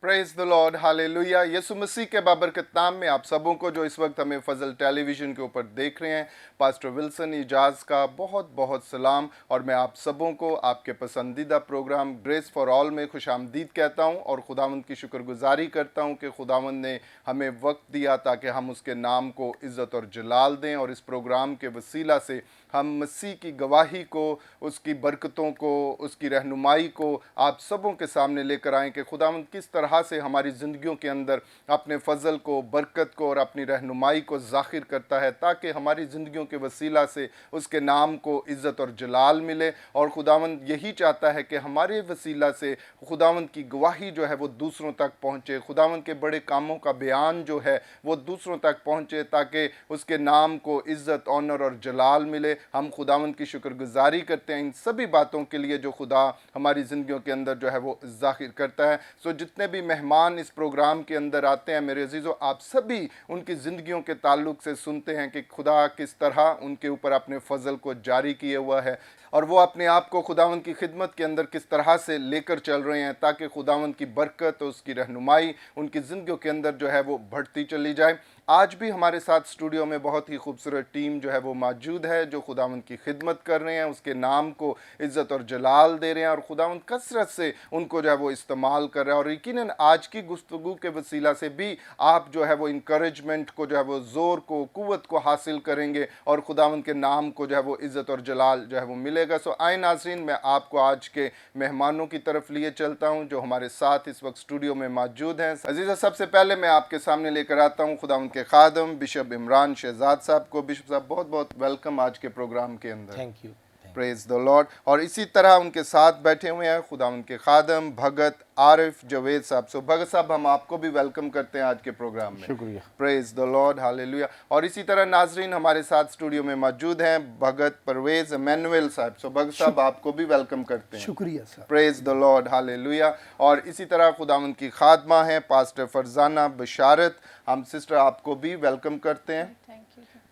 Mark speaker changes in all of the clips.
Speaker 1: Praise the lord, hallelujah. यीशु मसीह के बाबरकत नाम में आप सबों को जो इस वक्त हमें फजल टेलीविज़न के ऊपर देख रहे हैं, पास्टर विल्सन इजाज़ का बहुत बहुत सलाम। और मैं आप सबों को आपके पसंदीदा प्रोग्राम ग्रेस फॉर ऑल में खुशामदीद कहता हूं और खुदावंद की शुक्रगुजारी करता हूं कि खुदावंद ने हमें वक्त दिया ताकि हम उसके नाम को इज़्ज़त और जलाल दें। और इस प्रोग्राम के वसीला से हम मसीह की गवाही को, उसकी बरकतों को, उसकी रहनुमाई को आप सबों के सामने लेकर आएँ कि खुदावंद किस तरह से हमारी ज़िंदगियों के अंदर अपने फ़ज़ल को, बरकत को और अपनी रहनुमाई को ज़ाहिर करता है, ताकि हमारी ज़िंदगियों के वसीला से उसके नाम को इज़्ज़त और जलाल मिले। और खुदावंद यही चाहता है कि हमारे वसीला से खुदावंद की गवाही जो है वो दूसरों तक पहुँचे, खुदावंद के बड़े कामों का बयान जो है वो दूसरों तक पहुँचे, ताकि उसके नाम को इज़्ज़त, ऑनर और जलाल मिले। हम खुदावंद की शुक्रगुजारी करते हैं इन सभी बातों के लिए जो खुदा हमारी ज़िंदगियों के अंदर जो है वो ज़ाहिर करता है। सो जितने भी मेहमान इस प्रोग्राम के अंदर आते हैं मेरे अजीज़ों, आप सभी उनकी ज़िंदगियों के ताल्लुक से सुनते हैं कि खुदा किस तरह उनके ऊपर अपने फ़ज़ल को जारी किए हुआ है और वो अपने आप को खुदावंद की खिदमत के अंदर किस तरह से लेकर चल रहे हैं, ताकि खुदावंद की बरकत और उसकी रहनुमाई उनकी ज़िंदगियों के अंदर जो है वो बढ़ती चली जाए। आज भी हमारे साथ स्टूडियो में बहुत ही खूबसूरत टीम जो है वो मौजूद है, जो खुदावंद की खिदमत कर रहे हैं, उसके नाम को इज़्ज़त और जलाल दे रहे हैं और खुदावंद कसरत से उनको जो है वो इस्तेमाल कर रहे हैं। और यकीनन आज की गुफ्तगू के वसीला से भी आप जो है वो इंकरेजमेंट को, जो है वो ज़ोर को, कुव्वत को हासिल करेंगे और खुदावंद के नाम को जो है वो इज़्ज़त और जलाल जो है वो मिलेगा। सो आए नाज़रीन, मैं आपको आज के मेहमानों की तरफ लिए चलता हूं जो हमारे साथ इस वक्त स्टूडियो में मौजूद हैं। अजीज़ा, सबसे पहले मैं आपके सामने लेकर आता हूं खुदावंद के खादम बिशप इमरान शहजाद साहब को। बिशप साहब, बहुत बहुत वेलकम आज के प्रोग्राम के अंदर।
Speaker 2: Thank you.
Speaker 1: Praise the Lord. और इसी तरह उनके साथ बैठे हुए हैं खुदावंद के खादम भगत आरिफ जवेद साहब। सो भगत साहब, हम आपको भी वेलकम करते हैं आज के प्रोग्राम में।
Speaker 2: शुक्रिया।
Speaker 1: Praise the lord, hallelujah. और इसी तरह नाजरीन हमारे साथ स्टूडियो में मौजूद हैं भगत परवेज एमेनुएल साहब। सो भगत साहब, आपको भी वेलकम करते हैं।
Speaker 2: शुक्रिया sir.
Speaker 1: Praise the lord, hallelujah. और इसी तरह खुदावंद की खादमा है पास्टर फरजाना बशारत। हम सिस्टर आपको भी वेलकम करते हैं।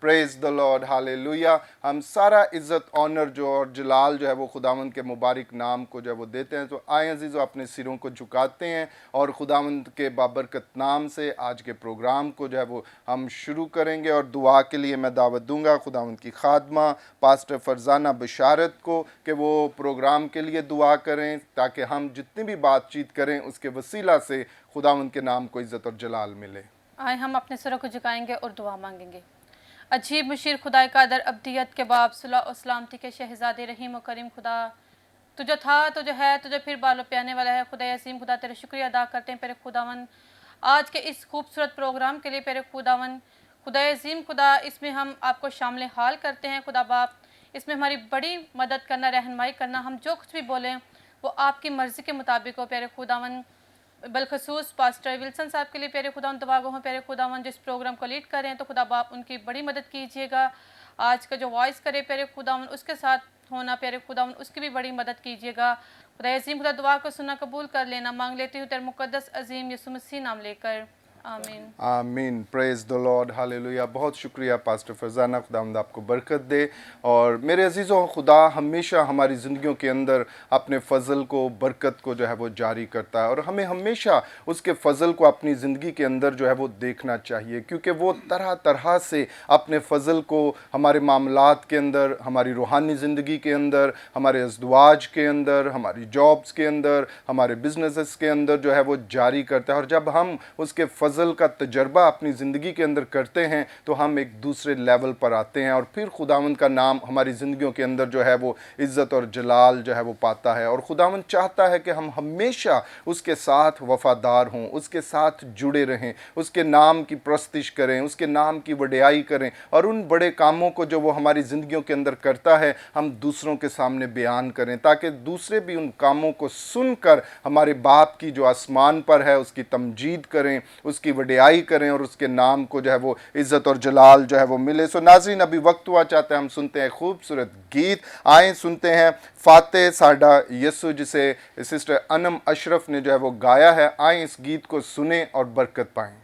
Speaker 1: Praise the lord, hallelujah. हम सारा इज़्ज़त, ऑनर जो और जलाल जो है वो खुदावंद के मुबारक नाम को जो है वो देते हैं। तो आए अजीज़ों, अपने सिरों को झुकाते हैं और खुदावंद के बाबरकत नाम से आज के प्रोग्राम को जो है वो हम शुरू करेंगे। और दुआ के लिए मैं दावत दूंगा खुदावंद की खादमा पास्टर फरजाना बशारत को कि वो प्रोग्राम के लिए दुआ करें, ताकि हम जितनी भी बातचीत करें उसके वसीला से खुदावंद के नाम को इज़्ज़त और जलाल मिले।
Speaker 3: आए हम अपने सिरों को झुकाएंगे और दुआ मांगेंगे। अजीब मुशीर खुदाए कादर अब्दियत के बाप सुलह और सलामती के शहजादे रहीम और करीम खुदा, तुझे था, तुझे है, तुझे फिर बालो प्याने वाला है। खुदा असीम खुदा, तेरे शुक्रिया अदा करते हैं पेरे खुदावन आज के इस खूबसूरत प्रोग्राम के लिए। पेरे खुदावन खुदा अजीम खुदा, इसमें हम आपको शामिल हाल करते हैं खुदा बाप। इसमें हमारी बड़ी मदद करना, रहनुमाई करना, हम जो कुछ भी बोलें वो आपकी मर्ज़ी के मुताबिक हो प्यारे खुदावन। बलखसूस पास्टर विल्सन साहब के लिए प्यारे खुदावन दुआ गो हैं प्यारे खुदावन, जिस प्रोग्राम को लीड कर रहे हैं, तो खुदा बाप उनकी बड़ी मदद कीजिएगा। आज का जो वॉइस करे प्यारे खुदावन, उसके साथ होना प्यारे खुदावन, उसकी भी बड़ी मदद कीजिएगा। खुदा अजीम खुदा, दुआ को सुना कबूल कर लेना मांग लेती हूँ तेरे मुकद्दस अजीम यीशु मसीह नाम लेकर, आमीन।
Speaker 1: आमीन। Praise the lord, hallelujah. बहुत शुक्रिया पास्टर फरजाना, खुदावंद आपको बरकत दे। और मेरे अजीज़ों, खुदा हमेशा हमारी ज़िंदगियों के अंदर अपने फ़ज़ल को, बरकत को जो है वो जारी करता है और हमें हमेशा उसके फ़ज़ल को अपनी ज़िंदगी के अंदर जो है वो देखना चाहिए, क्योंकि वो तरह तरह से अपने फ़ज़ल को हमारे मामलात के अंदर, हमारी रूहानी ज़िंदगी के अंदर, हमारे अज़दवाज के अंदर, हमारी जॉब्स के अंदर, हमारे बिजनेसेस के अंदर जो है वो जारी करता है। और जब हम उसके फ़ज़ल का तजर्बा अपनी ज़िंदगी के अंदर करते हैं तो हम एक दूसरे लेवल पर आते हैं और फिर खुदावंद का नाम हमारी ज़िंदगियों के अंदर जो है वो इज़्ज़त और जलाल जो है वो पाता है। और खुदावंद चाहता है कि हम हमेशा उसके साथ वफ़ादार हों, उसके साथ जुड़े रहें, उसके नाम की प्रस्तिश करें, उसके नाम की वडियाई करें और उन बड़े कामों को जो वो हमारी ज़िंदगियों के अंदर करता है हम दूसरों के सामने बयान करें, ताकि दूसरे भी उन कामों को सुनकर हमारे बाप की जो आसमान पर है उसकी तमजीद करें, उसकी वडियाई करें और उसके नाम को जो है वो इज़्ज़त और जलाल जो है वो मिले। सो नाज़रीन, अभी वक्त हुआ चाहते हैं हम सुनते हैं खूबसूरत गीत। आए सुनते हैं फाते साडा यसु, जिसे सिस्टर अनम अशरफ ने जो है वो गाया है। आए इस गीत को सुने और बरकत पाएं।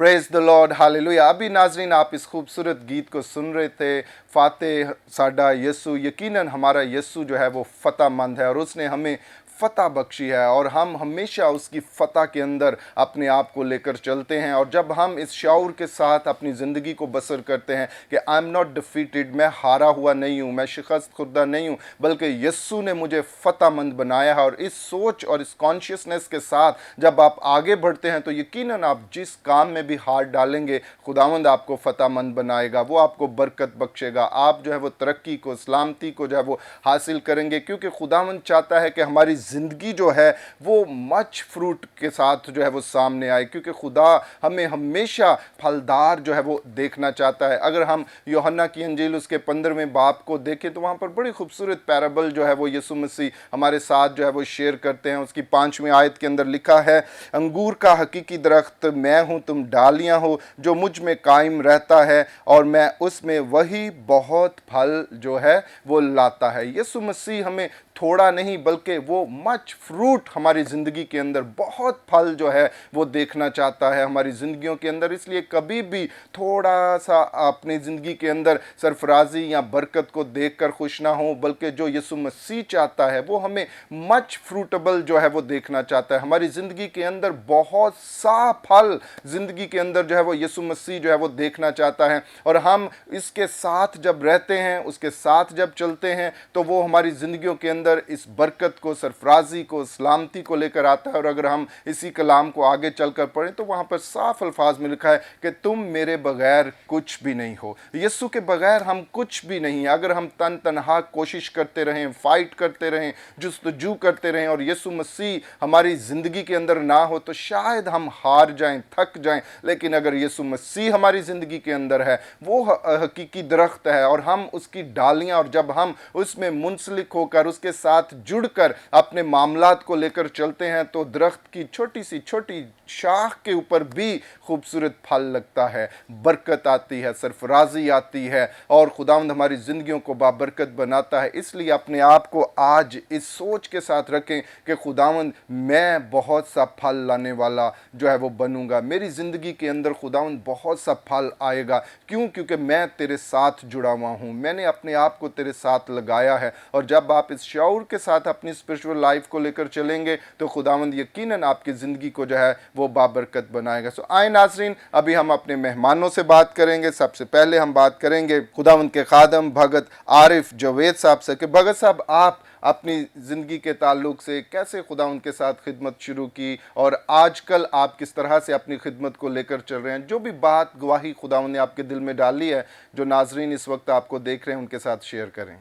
Speaker 1: Praise the lord, hallelujah. अभी नाजरीन आप इस खूबसूरत गीत को सुन रहे थे, फातेह साडा यस्सु। यकीनन हमारा यस्सु जो है वो फतहमंद है और उसने हमें फ़तह बख्शी है और हम हमेशा उसकी फ़तह के अंदर अपने आप को लेकर चलते हैं। और जब हम इस शाऊर के साथ अपनी ज़िंदगी को बसर करते हैं कि आई एम नॉट डिफीटेड, मैं हारा हुआ नहीं हूँ, मैं शिकस्त खुर्दा नहीं हूँ, बल्कि यस्सु ने मुझे फ़तहमंद बनाया है। और इस सोच और इस कॉन्शियसनेस के साथ जब आप आगे बढ़ते हैं तो यकीनन आप जिस काम में भी हाथ डालेंगे खुदावंद आपको फ़तहमंद बनाएगा, वो आपको बरकत बख्शेगा, आप जो है वो तरक्की को, सलामती को जो है वो हासिल करेंगे। क्योंकि खुदावंद चाहता है कि हमारी ज़िंदगी जो है वो मच फ्रूट के साथ जो है वो सामने आए, क्योंकि खुदा हमें हमेशा फलदार जो है वो देखना चाहता है। अगर हम यूहन्ना की इंजील उसके 15वें बाब को देखें तो वहाँ पर बड़ी खूबसूरत पैराबल जो है वो यीशु मसीह हमारे साथ जो है वो शेयर करते हैं। उसकी 5वीं आयत के अंदर लिखा है, अंगूर का हकीकी दरख्त मैं हूँ, तुम डालियाँ हो, जो मुझ में कायम रहता है और मैं उसमें, वही बहुत फल जो है वो लाता है। यीशु मसीह हमें थोड़ा नहीं बल्कि वो मच फ्रूट हमारी ज़िंदगी के अंदर, बहुत फल जो है वो देखना चाहता है हमारी ज़िंदगियों के अंदर। इसलिए कभी भी थोड़ा सा अपनी ज़िंदगी के अंदर सरफराजी या बरकत को देखकर खुश ना हो, बल्कि जो यीशु मसीह चाहता है वो हमें मच फ्रूटेबल जो है वो देखना चाहता है। हमारी ज़िंदगी के अंदर बहुत सा फल ज़िंदगी के अंदर जो है वो यीशु मसीह जो है वो देखना चाहता है। और हम इसके साथ जब रहते हैं, उसके साथ जब चलते हैं, तो वो हमारी ज़िंदगियों के अंदर इस बरकत को, सरफराजी को, सलामती को लेकर आता है। और अगर हम इसी कलाम को आगे चलकर पढ़ें तो वहाँ पर साफ अल्फाज में लिखा है कि तुम मेरे बगैर कुछ भी नहीं हो। यीशु के बगैर हम कुछ भी नहीं हैं। अगर हम तन तनहा कोशिश करते रहें, फाइट करते रहें, जुस्तजू करते रहें और यीशु मसीह हमारी ज़िंदगी के अंदर ना हो तो शायद हम हार जाएं, थक जाएं। लेकिन अगर यीशु मसीह हमारी ज़िंदगी के अंदर है, वो हकीकी दरख्त है और हम उसकी डालियाँ, और जब हम उसमें मुंसलिक होकर उसके साथ जुड़कर अपने मामलात को लेकर चलते हैं तो दरख्त की छोटी सी छोटी शाख के ऊपर भी खूबसूरत फल लगता है, बरकत आती है, सरफराजी आती है और खुदावंद हमारी ज़िंदगियों को बाबरकत बनाता है। इसलिए अपने आप को आज इस सोच के साथ रखें कि खुदावंद मैं बहुत सा फल लाने वाला जो है वो बनूंगा, मेरी ज़िंदगी के अंदर खुदावंद बहुत सा फल आएगा। क्यों? क्योंकि मैं तेरे साथ जुड़ा हुआ हूँ, मैंने अपने आप को तेरे साथ लगाया है। और जब आप इस शऊर के साथ अपनी स्पिरिचुअल लाइफ को लेकर चलेंगे तो खुदावंद यकीनन आपकी ज़िंदगी को जो है वो बाबरकत बनाएगा। सो आए नाज़रीन, अभी हम अपने मेहमानों से बात करेंगे। सबसे पहले हम बात करेंगे खुदावंद के खादम भगत आरिफ जवेद साहब से कि भगत साहब आप अपनी ज़िंदगी के ताल्लुक से कैसे खुदावंद के साथ खिदमत शुरू की और आजकल आप किस तरह से अपनी खिदमत को लेकर चल रहे हैं। जो भी बात गवाही खुदावंद ने आपके दिल में डाली है, जो नाजरीन इस वक्त आपको देख रहे हैं, उनके साथ शेयर करें।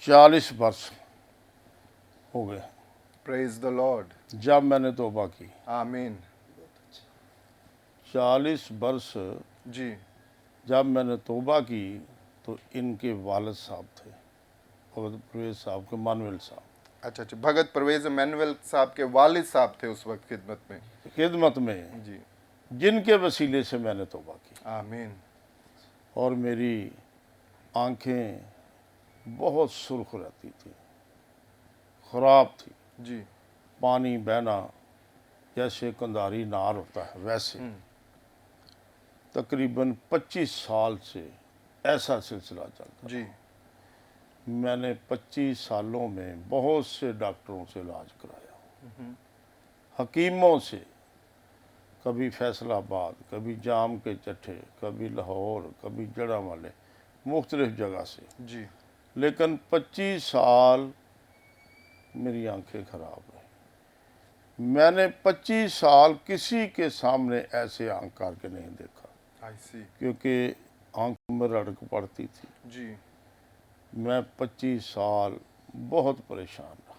Speaker 2: 40 वर्ष हो गए
Speaker 1: प्रेज द लॉर्ड।
Speaker 2: जब मैंने तौबा की।
Speaker 1: आमीन।
Speaker 2: 40 वर्ष
Speaker 1: जी
Speaker 2: जब मैंने तौबा की तो इनके वालिद साहब थे, भगत परवेज साहब के, मानवेल साहब,
Speaker 1: अच्छा, भगत परवेज मैनुअल साहब के वालिद साहब थे उस वक्त
Speaker 2: खिदमत में,
Speaker 1: जी।
Speaker 2: जिनके वसीले से मैंने तौबा की।
Speaker 1: आमीन।
Speaker 2: और मेरी आंखें बहुत सुर्ख रहती थी, ख़राब थी,
Speaker 1: जी।
Speaker 2: पानी बहना जैसे कंधारी नार होता है वैसे। तकरीबन 25 साल से ऐसा सिलसिला चलता।
Speaker 1: जी।
Speaker 2: मैंने 25 सालों में बहुत से डॉक्टरों से इलाज कराया, हकीमों से, कभी फैसलाबाद, कभी जाम के चट्टे, कभी लाहौर, कभी जड़ावाले, मुख्तलिफ जगह से।
Speaker 1: जी।
Speaker 2: लेकिन 25 साल मेरी आंखें ख़राब रही। मैंने 25 साल किसी के सामने ऐसे आंख करके नहीं देखा,
Speaker 1: आई सी।
Speaker 2: क्योंकि आंखों में रड़क पड़ती थी।
Speaker 1: जी।
Speaker 2: मैं 25 साल बहुत परेशान रहा।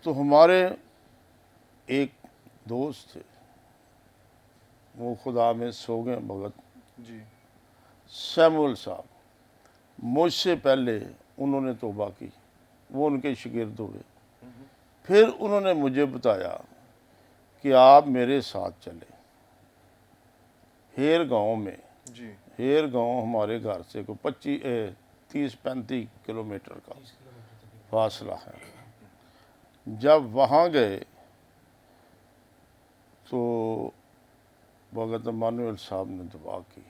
Speaker 2: तो हमारे एक दोस्त थे, वो खुदा में सो गए, भगत
Speaker 1: जी।
Speaker 2: सैमुअल साहब। मुझसे पहले उन्होंने तौबा की, वो उनके शागिर्द हुए। फिर उन्होंने मुझे बताया कि आप मेरे साथ चले हेर गांव में।
Speaker 1: जी।
Speaker 2: हेर गांव हमारे घर से कोई 30-35 किलोमीटर का फासला है। जब वहाँ गए तो भगत इमानुएल साहब ने दुआ की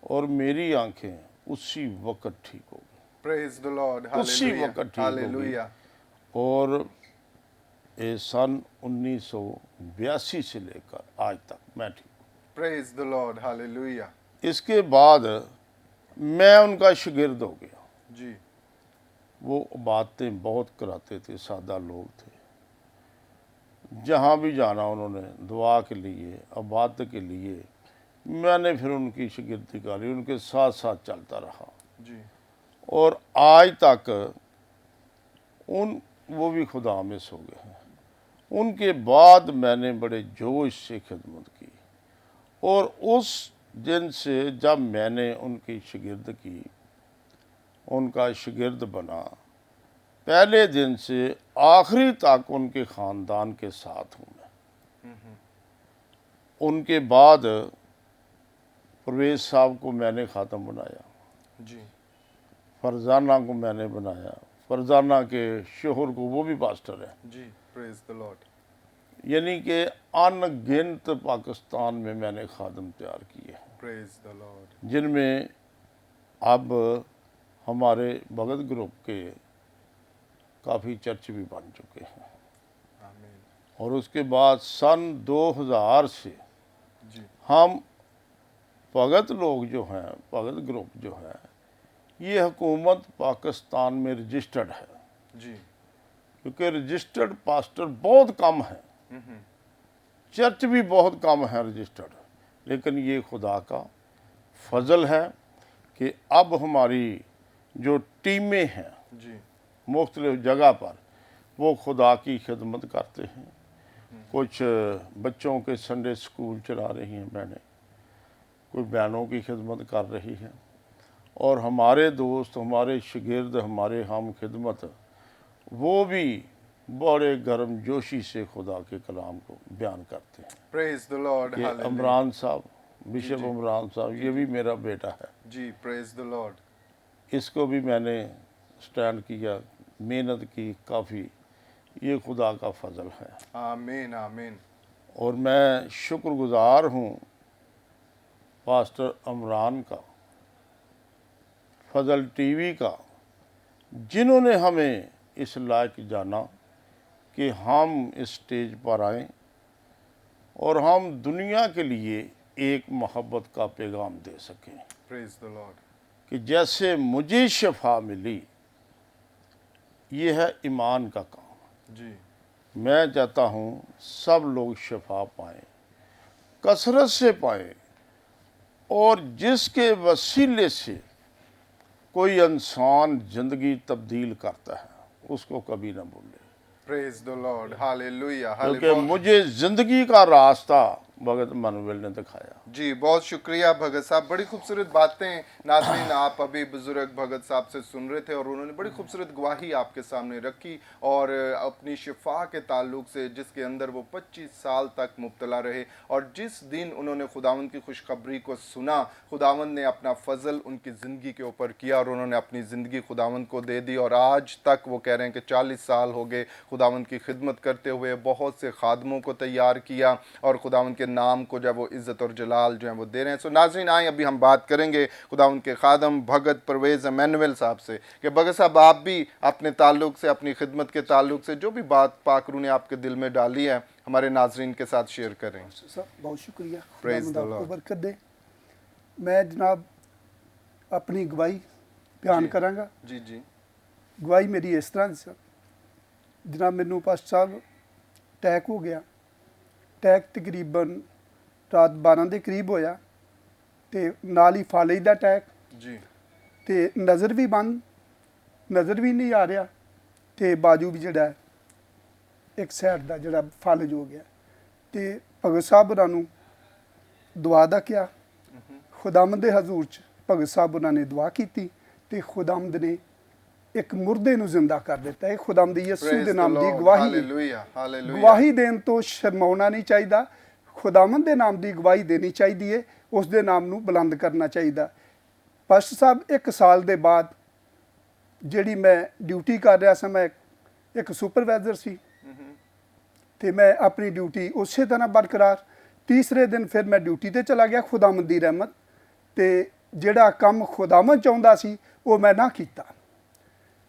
Speaker 2: और मेरी आंखें उसी वक्त ठीक हो गई
Speaker 1: प्रेज द लॉर्ड,
Speaker 2: उसी
Speaker 1: हालेलुया,
Speaker 2: वक्त ठीक हो गई।
Speaker 1: हालेलुया,
Speaker 2: और ये सन 1982 से लेकर आज तक मैं ठीक हूँ।
Speaker 1: प्रेज द लॉर्ड, हालेलुया,
Speaker 2: इसके बाद मैं उनका शागिर्द हो गया।
Speaker 1: जी,
Speaker 2: वो बातें बहुत कराते थे, सादा लोग थे। जहाँ भी जाना उन्होंने दुआ के लिए, इबादत के लिए, मैंने फिर उनकी शागिर्दी करी, उनके साथ साथ चलता रहा।
Speaker 1: जी,
Speaker 2: और आज तक वो भी खुदा में सो गए हैं। उनके बाद मैंने बड़े जोश से खिदमत की और उस दिन से जब मैंने उनकी शागिर्द की, उनका शागिर्द बना, पहले दिन से आखिरी तक उनके ख़ानदान के साथ हूँ मैं। उनके बाद परवेज़ साहब को मैंने ख़ातम बनाया,
Speaker 1: जी,
Speaker 2: फरजाना को मैंने बनाया, फरजाना के शोहर को, वो भी पास्टर है।
Speaker 1: जी, प्रेज द लॉर्ड,
Speaker 2: यानी कि अनगिनत पाकिस्तान में मैंने खादम तैयार किए हैं,
Speaker 1: प्रेज द लॉर्ड,
Speaker 2: जिनमें अब हमारे भगत ग्रुप के काफ़ी चर्च भी बन चुके हैं।
Speaker 1: आमीन,
Speaker 2: और उसके बाद सन 2000 से
Speaker 1: जी,
Speaker 2: हम भगत लोग जो हैं, भगत ग्रुप जो है, ये हुकूमत पाकिस्तान में रजिस्टर्ड है,
Speaker 1: जी,
Speaker 2: क्योंकि रजिस्टर्ड पास्टर बहुत कम है, चर्च भी बहुत कम है रजिस्टर्ड। लेकिन ये खुदा का फजल है कि अब हमारी जो टीमें हैं
Speaker 1: जी,
Speaker 2: मुख्तलिफ जगह पर, वो खुदा की खिदमत करते हैं। कुछ बच्चों के संडे स्कूल चला रही हैं बहनें, कोई बहनों की खिदमत कर रही हैं, और हमारे दोस्त, हमारे शागिर्द, हमारे हम खिदमत, वो भी बड़े गर्म जोशी से खुदा के कलाम को बयान करते हैं।
Speaker 1: प्रेज द लॉर्ड,
Speaker 2: ये
Speaker 1: हालेलुया,
Speaker 2: इमरान साहब, बिशप इमरान साहब, ये भी मेरा बेटा है।
Speaker 1: जी, प्रेज द लॉर्ड,
Speaker 2: इसको भी मैंने स्टैंड किया, मेहनत की काफ़ी। ये खुदा का फजल है
Speaker 1: आमीन, आमीन,
Speaker 2: और मैं शुक्रगुजार हूँ पास्टर इमरान का, फजल टीवी का, जिन्होंने हमें इस लायक जाना कि हम इस स्टेज पर आएं और हम दुनिया के लिए एक मोहब्बत का पैगाम दे सकें
Speaker 1: प्रेज द लॉर्ड,
Speaker 2: कि जैसे मुझे शफा मिली, ये है ईमान का काम।
Speaker 1: जी,
Speaker 2: मैं चाहता हूँ सब लोग शफा पाएं, कसरत से पाएं, और जिसके वसीले से कोई इंसान ज़िंदगी तब्दील करता है, उसको कभी ना भूले,
Speaker 1: प्रेज द लॉर्ड, हालेलुया,
Speaker 2: क्योंकि
Speaker 1: हालेलुया।
Speaker 2: मुझे ज़िंदगी का रास्ता भगत इमानुएल ने दिखाया।
Speaker 1: जी, बहुत शुक्रिया भगत साहब, बड़ी खूबसूरत बातें। नाज़रीन, आप अभी बुजुर्ग भगत साहब से सुन रहे थे और उन्होंने बड़ी खूबसूरत गवाही आपके सामने रखी, और अपनी शिफा के ताल्लुक से, जिसके अंदर वो 25 साल तक मुब्तला रहे, और जिस दिन उन्होंने खुदावंद की खुशखबरी को सुना, खुदावंद ने अपना फजल उनकी ज़िंदगी के ऊपर किया और उन्होंने अपनी ज़िंदगी खुदावंद को दे दी। और आज तक वो कह रहे हैं कि 40 साल हो गए खुदावंद की खिदमत करते हुए, बहुत से खादमों को तैयार किया, और खुदावंद के नाम को जब वो इज़्ज़त और जलाल जो है वो दे रहे हैं। सो नाज़रीन, आए अभी हम बात करेंगे खुदावंद के खादम भगत परवेज़ इमानुएल साहब से, कि भगत साहब आप भी अपने ताल्लुक से, अपनी खिदमत के ताल्लुक से जो भी बात पाकरू ने आपके दिल में डाली है, हमारे नाज़रीन के साथ शेयर करें।
Speaker 4: साहब बहुत शुक्रिया,
Speaker 1: Praise the
Speaker 4: खुदावंद आपको
Speaker 1: Lord.
Speaker 4: बरकत दे। मैं जनाब अपनी गवाही बयान
Speaker 1: जी।
Speaker 4: करांगा।
Speaker 1: जी, जी,
Speaker 4: गवाही मेरी इस तर੍ਹਾਂ ਦੀ ਸਰ, जनाब ਮੈਨੂੰ ਪਾਸਟਰ ਸਾਹਿਬ ਅਟੈਕ ਹੋ ਗਿਆ। ਅਟੈਕ ਤਕਰੀਬਨ ਰਾਤ 12 ਦੇ ਕਰੀਬ ਹੋਇਆ, ਤੇ ਨਾਲ ਹੀ ਫਾਲਜ ਦਾ ਅਟੈਕ,
Speaker 1: जी,
Speaker 4: ਤੇ ਨਜ਼ਰ ਵੀ ਬੰਦ, ਨਜ਼ਰ ਵੀ ਨਹੀਂ ਆ ਰਿਹਾ, ਤੇ ਬਾਜੂ ਵੀ ਜਿਹੜਾ ਇੱਕ ਸਾਈਡ ਦਾ ਜਿਹੜਾ ਫਾਲਜ ਹੋ ਗਿਆ। ਤੇ ਭਗਤ ਸਾਹਿਬ ਉਹਨਾਂ ਨੂੰ ਦੁਆ ਦਾ ਕਿਹਾ, ਖੁਦਾਵੰਦ ਦੇ ਹਜ਼ੂਰ 'ਚ ਭਗਤ ਸਾਹਿਬ ਉਹਨਾਂ ਨੇ ਦੁਆ ਕੀਤੀ, ਤੇ ਖੁਦਾਵੰਦ ਨੇ ਇੱਕ ਮੁਰਦੇ ਨੂੰ ਜ਼ਿੰਦਾ ਕਰ ਦਿੱਤਾ। ਇਹ ਖੁਦਾਵੰਦ ਦੀ ਯਿਸੂ
Speaker 1: Praise
Speaker 4: ਦੇ
Speaker 1: the
Speaker 4: ਨਾਮ ਦੀ
Speaker 1: Lord,
Speaker 4: ਗਵਾਹੀ ਹੈ।
Speaker 1: हालेलुया, हालेलुया,
Speaker 4: ਗਵਾਹੀ ਦੇਣ ਤੋਂ ਸ਼ਰਮਾਉਣਾ ਨਹੀਂ ਚਾਹੀਦਾ, ਖੁਦਾਵੰਦ ਦੇ ਨਾਮ ਦੀ ਗਵਾਹੀ ਦੇਣੀ ਚਾਹੀਦੀ ਹੈ, ਉਸ ਦੇ ਨਾਮ ਨੂੰ ਬੁਲੰਦ ਕਰਨਾ ਚਾਹੀਦਾ। ਪਾਸਟਰ ਸਾਹਿਬ 1 ਸਾਲ ਦੇ ਬਾਅਦ ਜਿਹੜੀ ਮੈਂ ਡਿਊਟੀ ਕਰ ਰਿਹਾ ਸਾਂ, ਮੈਂ ਇੱਕ ਸੁਪਰਵਾਈਜ਼ਰ ਸੀ, ਤੇ ਮੈਂ ਆਪਣੀ ਡਿਊਟੀ ਉਸੇ ਤਰ੍ਹਾਂ ਬਰਕਰਾਰ ਤੀਸਰੇ ਦਿਨ ਫਿਰ ਮੈਂ ਡਿਊਟੀ ਤੇ ਚਲਾ ਗਿਆ, ਖੁਦਾਵੰਦ ਦੀ ਰਹਿਮਤ। ਤੇ ਜਿਹੜਾ ਕੰਮ ਖੁਦਾਵੰਦ ਚਾਹੁੰਦਾ ਸੀ ਉਹ ਮੈਂ ਨਾ ਕੀਤਾ।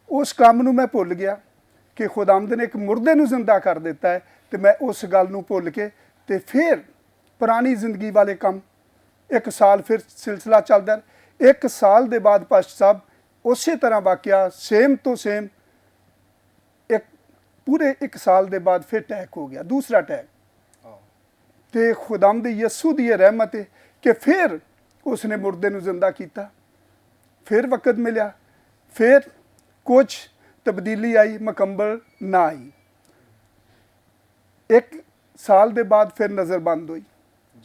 Speaker 4: ਉਸ ਕੰਮ ਨੂੰ ਮੈਂ ਭੁੱਲ ਗਿਆ ਕਿ ਖੁਦਾਵੰਦ ਨੇ ਇੱਕ ਮੁਰਦੇ ਨੂੰ ਜ਼ਿੰਦਾ ਕਰ ਦਿੱਤਾ ਹੈ, ਤੇ ਮੈਂ ਉਸ ਗੱਲ ਨੂੰ ਭੁੱਲ ਕੇ ਤੇ ਫਿਰ ਪੁਰਾਣੀ ਜ਼ਿੰਦਗੀ ਵਾਲੇ ਕੰਮ 1 ਸਾਲ ਫਿਰ ਸਿਲਸਿਲਾ ਚੱਲਦਾ ਰਿਹਾ। 1 ਸਾਲ ਦੇ ਬਾਅਦ ਪਾਸਟਰ ਸਾਹਿਬ ਉਸੇ ਤਰ੍ਹਾਂ ਵਾਕਿਆ ਸੇਮ ਤੋਂ ਸੇਮ, ਇੱਕ ਪੂਰੇ 1 ਸਾਲ ਦੇ ਬਾਅਦ ਫਿਰ ਅਟੈਕ ਹੋ ਗਿਆ, ਦੂਸਰਾ ਅਟੈਕ। ਤੇ ਖੁਦਾਵੰਦ ਯਿਸੂ ਦੀ ਇਹ ਰਹਿਮਤ ਹੈ ਕਿ ਫਿਰ ਉਸਨੇ ਮੁਰਦੇ ਨੂੰ ਜ਼ਿੰਦਾ ਕੀਤਾ। ਫਿਰ ਵਕਤ ਮਿਲਿਆ, ਫਿਰ ਕੁਝ ਤਬਦੀਲੀ ਆਈ, ਮੁਕੰਮਲ ਨਾ ਆਈ। 1 ਸਾਲ ਦੇ ਬਾਅਦ ਫਿਰ ਨਜ਼ਰ ਬੰਦ ਹੋਈ